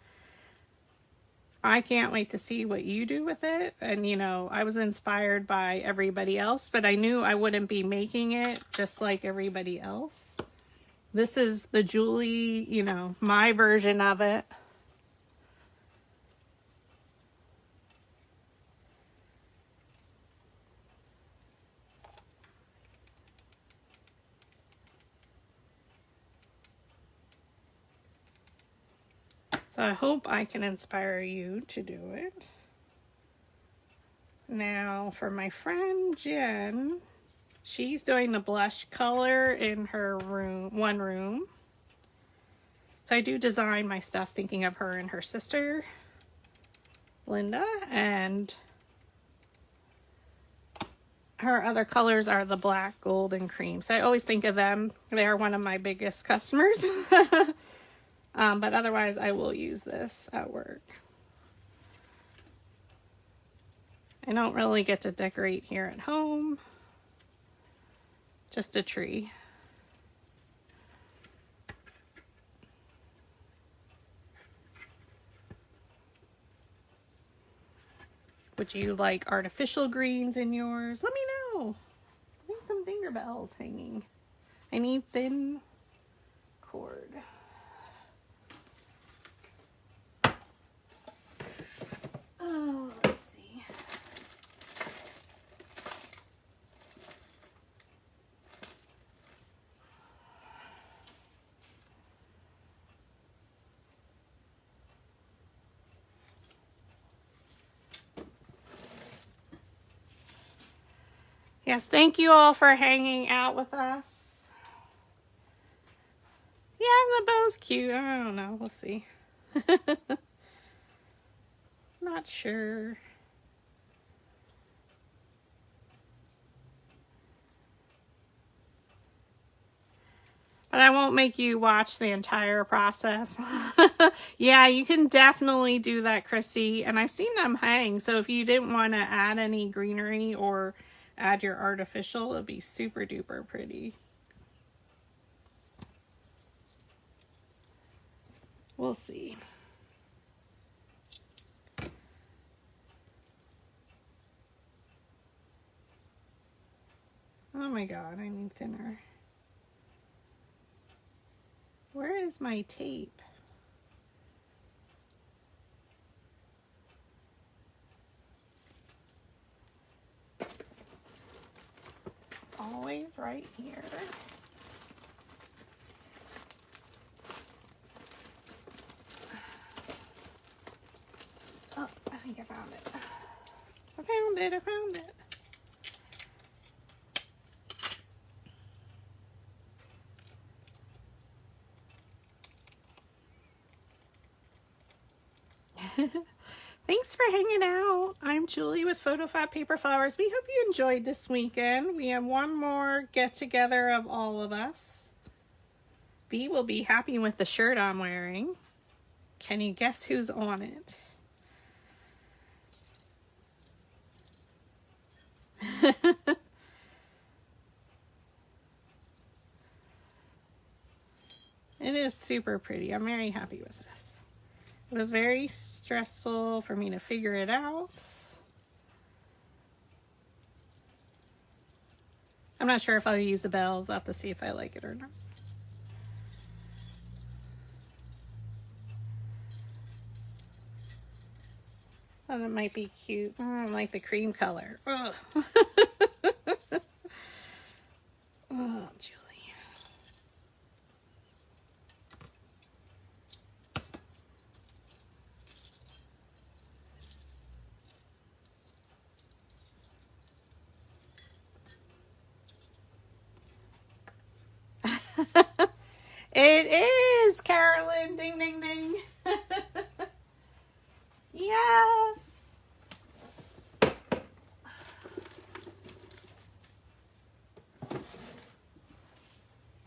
I can't wait to see what you do with it. And, you know, I was inspired by everybody else, but I knew I wouldn't be making it just like everybody else. This is the Julie, you know, my version of it. So I hope I can inspire you to do it. Now for my friend Jen, she's doing the blush color in her one room. So I do design my stuff thinking of her and her sister, Linda, and her other colors are the black, gold, and cream. So I always think of them. They are one of my biggest customers. But otherwise, I will use this at work. I don't really get to decorate here at home. Just a tree. Would you like artificial greens in yours? Let me know. I need some dinger bells hanging. I need thin cord. Oh, let's see. Yes, thank you all for hanging out with us. Yeah, the bow's cute. I don't know. We'll see. Not sure. But I won't make you watch the entire process. Yeah, you can definitely do that, Chrissy. And I've seen them hang. So if you didn't want to add any greenery or add your artificial, it'd be super duper pretty. We'll see. Oh my god, I need thinner. Where is my tape? Always right here. Oh, I think I found it. I found it, I found it. Thanks for hanging out. I'm Julie with PhotoFabPaperFlowers. We hope you enjoyed this weekend. We have one more get-together of all of us. B will be happy with the shirt I'm wearing. Can you guess who's on it? It is super pretty. I'm very happy with this. It was very stressful for me to figure it out. I'm not sure if I'll use the bells. I'll have to see if I like it or not. Oh, that might be cute. I don't like the cream color. Ugh. Oh, Julie. It is, Carolyn. Ding, ding, ding. Yes.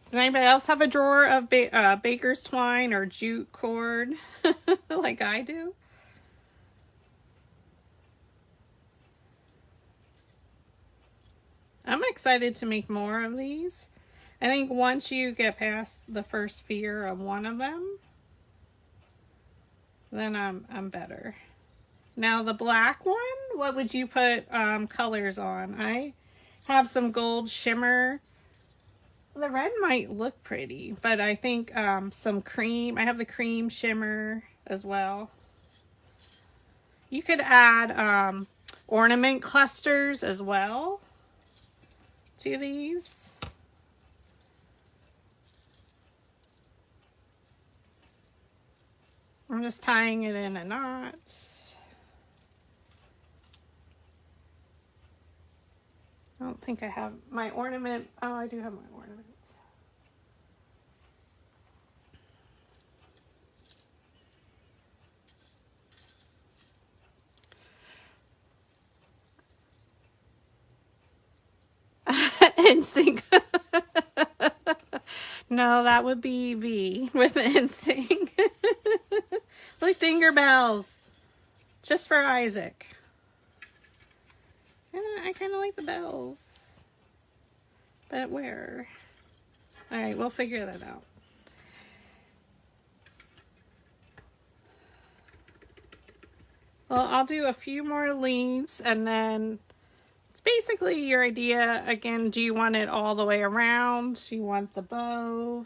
Does anybody else have a drawer of baker's twine or jute cord like I do? I'm excited to make more of these. I think once you get past the first fear of one of them, then I'm better. Now the black one, what would you put colors on? I have some gold shimmer. The red might look pretty, but I think some cream. I have the cream shimmer as well. You could add ornament clusters as well to these. I'm just tying it in a knot. I don't think I have my ornament. Oh, I do have my ornaments. NSYNC. No, that would be V with NSYNC. Like finger bells. Just for Isaac. And I kind of like the bells. But where? Alright, we'll figure that out. Well, I'll do a few more leaves and then it's basically your idea. Again, do you want it all the way around? Do you want the bow?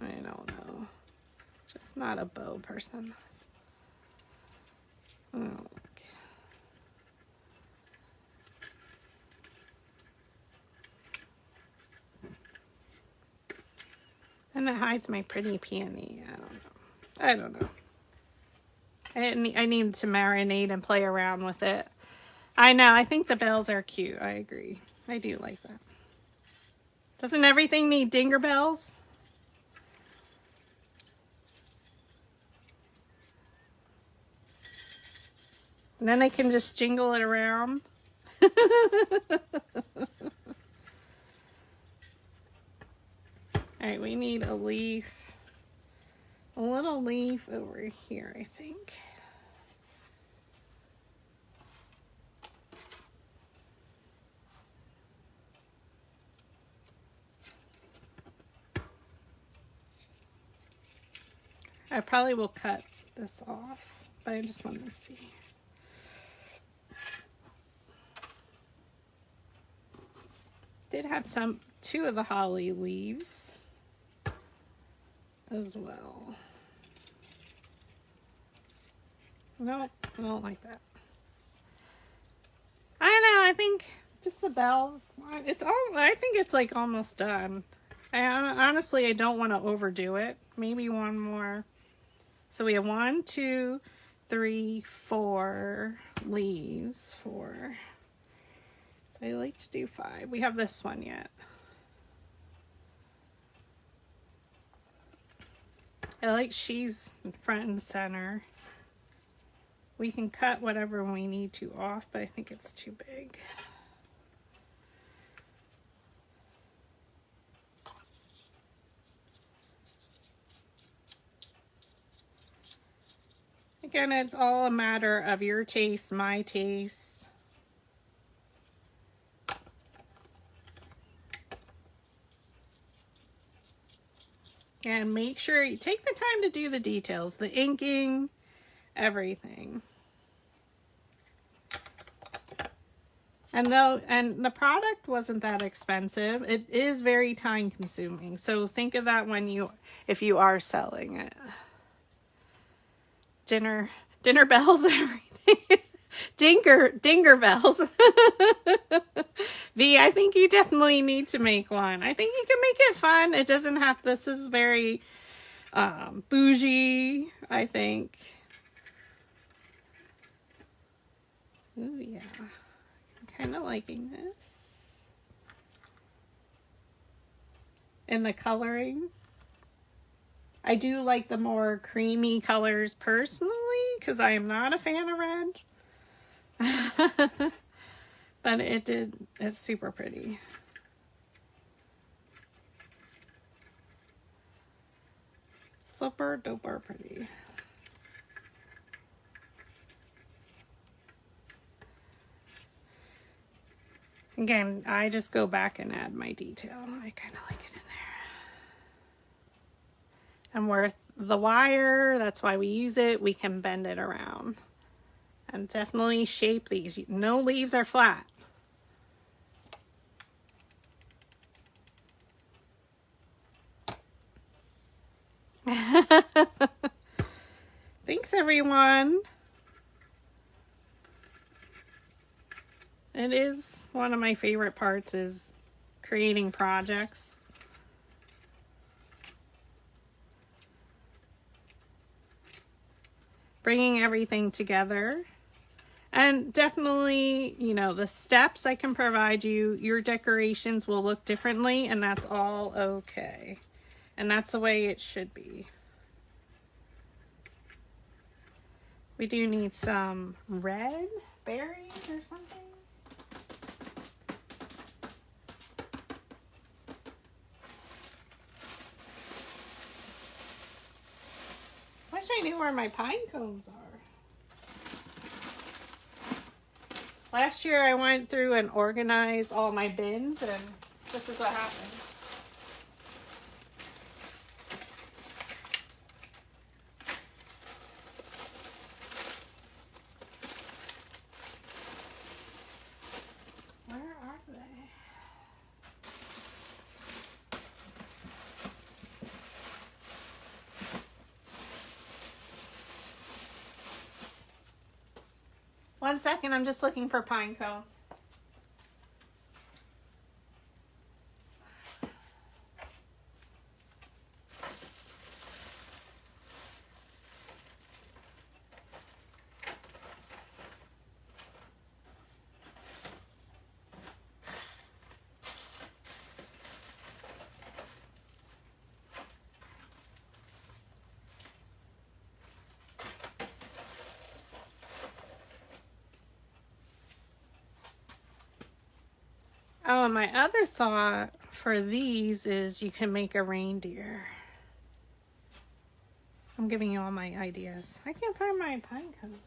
I don't know. Just not a bow person. Oh. And it hides my pretty peony. I don't know. I need to marinate and play around with it. I know, I think the bells are cute. I agree. I do like that. Doesn't everything need dinger bells? And then they can just jingle it around. Alright, we need a leaf. A little leaf over here, I think. I probably will cut this off, but I just wanted to see. Did have two of the holly leaves as well. Nope, I don't like that. I don't know, I think just the bells, I think it's like almost done. Honestly, I don't want to overdo it. Maybe one more. So we have 1, 2, 3, 4 leaves. 4. So I like to do 5. We have this one yet. I like she's front and center. We can cut whatever we need to off, but I think it's too big. Again, it's all a matter of your taste, my taste. And make sure you take the time to do the details, the inking, everything. And the product wasn't that expensive. It is very time consuming. So think of that if you are selling it. Dinner bells, everything. Dinger bells. V, I think you definitely need to make one. I think you can make it fun. It doesn't have, this is very bougie, I think. Ooh, yeah. I'm kind of liking this. And the coloring. I do like the more creamy colors personally, because I am not a fan of red. But it's super pretty. Super duper pretty. Again, I just go back and add my detail. I kind of like it in there. And with the wire, that's why we use it, we can bend it around. And definitely shape these. No leaves are flat. Thanks, everyone. It is one of my favorite parts is creating projects. Bringing everything together. And definitely, you know, the steps I can provide you, your decorations will look differently, and that's all okay. And that's the way it should be. We do need some red berries or something. Wish I knew where my pine cones are. Last year I went through and organized all my bins, and this is what happened. Where are they? One second, I'm just looking for pine cones. Oh, and my other thought for these is you can make a reindeer. I'm giving you all my ideas. I can't find my pine cones.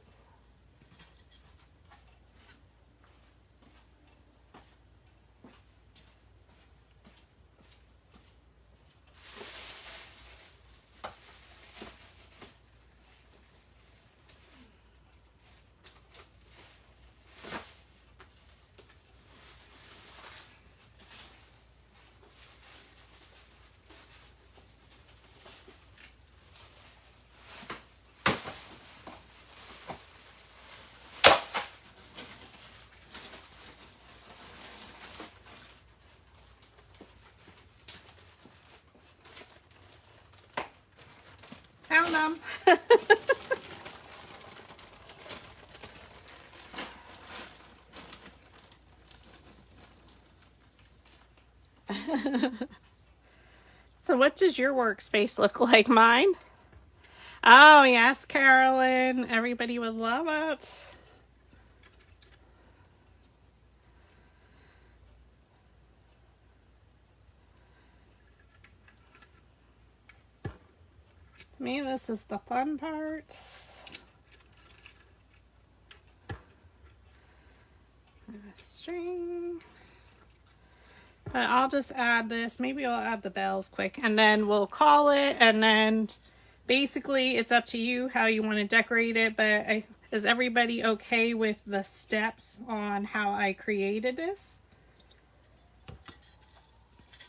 Found them. So what does your workspace look like? Mine? Oh, yes, Carolyn. Everybody would love it. To me, this is the fun part. String. But I'll just add this. Maybe I'll add the bells quick, and then we'll call it, and then basically it's up to you how you want to decorate it. But is everybody okay with the steps on how I created this?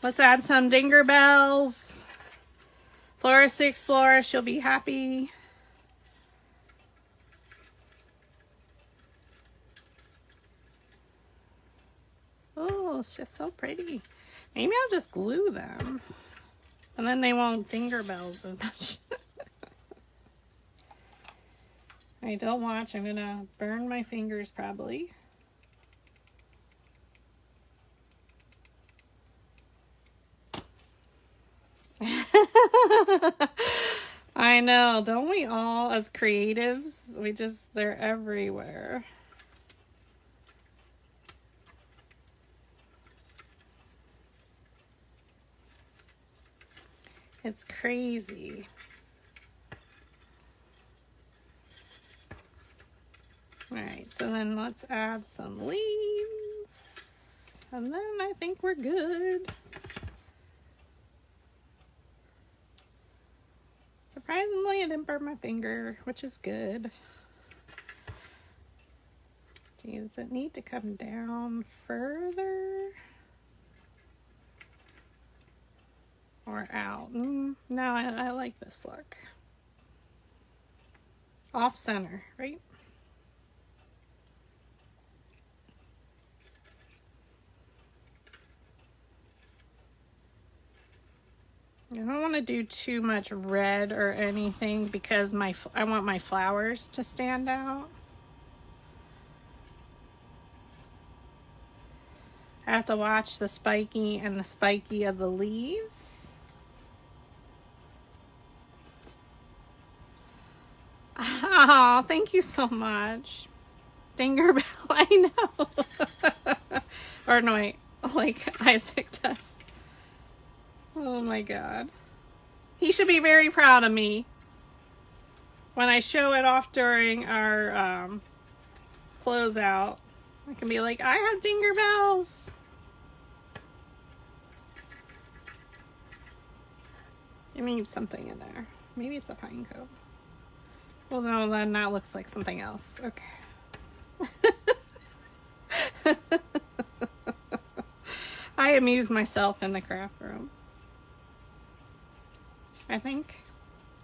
Let's add some dinger bells. Florist Explorer, she'll be happy. Oh, it's just so pretty. Maybe I'll just glue them. And then they won't dinger bells as much. I don't watch. I'm gonna burn my fingers probably. I know, don't we all as creatives? They're everywhere. It's crazy. All right, so then let's add some leaves. And then I think we're good. Surprisingly, I didn't burn my finger, which is good. Does it need to come down further? Or out? No, I like this look. Off center, right? I don't want to do too much red or anything because I want my flowers to stand out. I have to watch the spiky and the spiky of the leaves. Oh, thank you so much. Dinger Bell, I know. Or no, wait, like Isaac does. Oh my God. He should be very proud of me. When I show it off during our closeout, I can be like, I have dinger bells. It needs something in there. Maybe it's a pine cone. Well, no, then that looks like something else. Okay. I amuse myself in the craft room. I think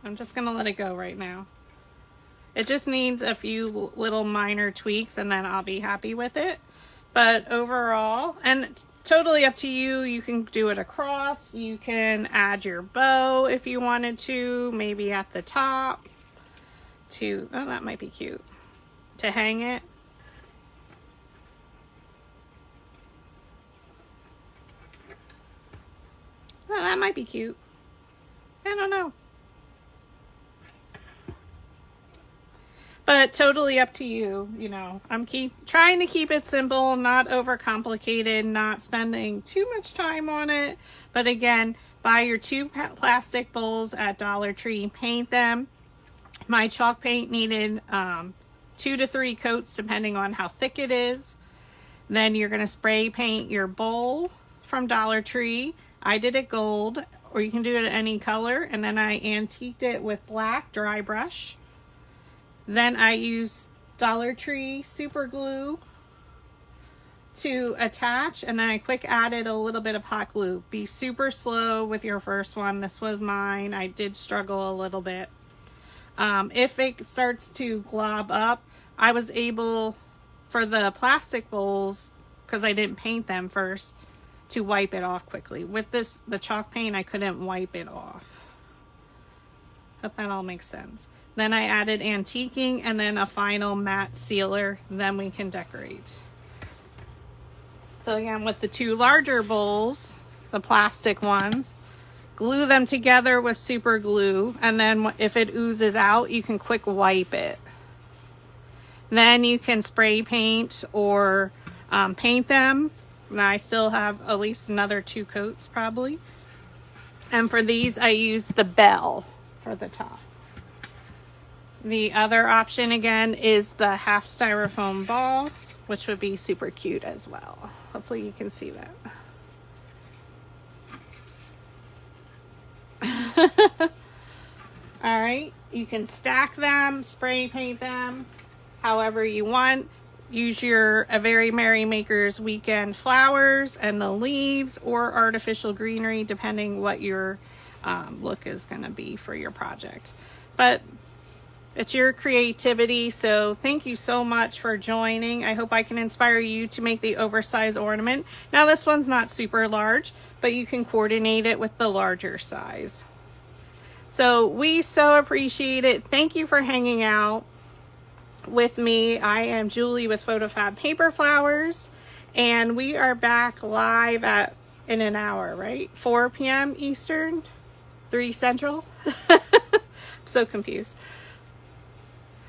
I'm just gonna let it go right now. It just needs a few little minor tweaks and then I'll be happy with it. But overall, and totally up to you, you can do it across. You can add your bow if you wanted to, maybe at the top oh, that might be cute, to hang it. Oh, that might be cute. I don't know. But totally up to you. I'm trying to keep it simple, not overcomplicated, not spending too much time on it. But again, buy your 2 plastic bowls at Dollar Tree, paint them. My chalk paint needed 2 to 3 coats depending on how thick it is. Then you're going to spray paint your bowl from Dollar Tree. I did it gold, or you can do it any color. And then I antiqued it with black dry brush. Then I used Dollar Tree super glue to attach, and then I quick added a little bit of hot glue. Be super slow with your first one. This was mine. I did struggle a little bit. If it starts to glob up, I was able, for the plastic bowls, because I didn't paint them first, to wipe it off quickly. With the chalk paint, I couldn't wipe it off. Hope that all makes sense. Then I added antiquing and then a final matte sealer. Then we can decorate. So again, with the 2 larger bowls, the plastic ones, glue them together with super glue. And then if it oozes out, you can quick wipe it. Then you can spray paint or paint them. Now I still have at least another 2 coats probably. And for these, I use the bell for the top. The other option again is the half styrofoam ball, which would be super cute as well. Hopefully you can see that. All right, you can stack them, spray paint them however you want. Use your A Very Merry Maker's Weekend flowers and the leaves, or artificial greenery, depending what your look is going to be for your project. But it's your creativity, so thank you so much for joining. I hope I can inspire you to make the oversized ornament. Now this one's not super large, but you can coordinate it with the larger size. So we so appreciate it. Thank you for hanging out with me. I am Julie with PhotoFabPaperFlowers, and we are back live in an hour, right? 4 p.m. Eastern, 3 Central. I'm so confused.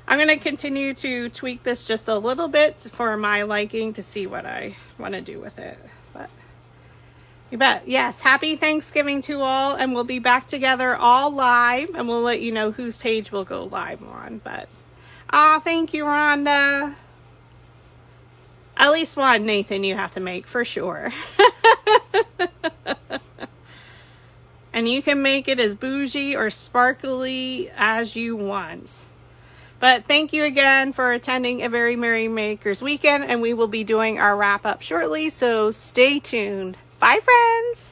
I'm going to continue to tweak this just a little bit for my liking to see what I want to do with it. But you bet. Yes, happy Thanksgiving to all, and we'll be back together all live, and we'll let you know whose page we'll go live on. But thank you, Rhonda. At least one, Nathan, you have to make for sure. And you can make it as bougie or sparkly as you want. But thank you again for attending A Very Merry Maker's Weekend, and we will be doing our wrap up shortly, so stay tuned. Bye, friends.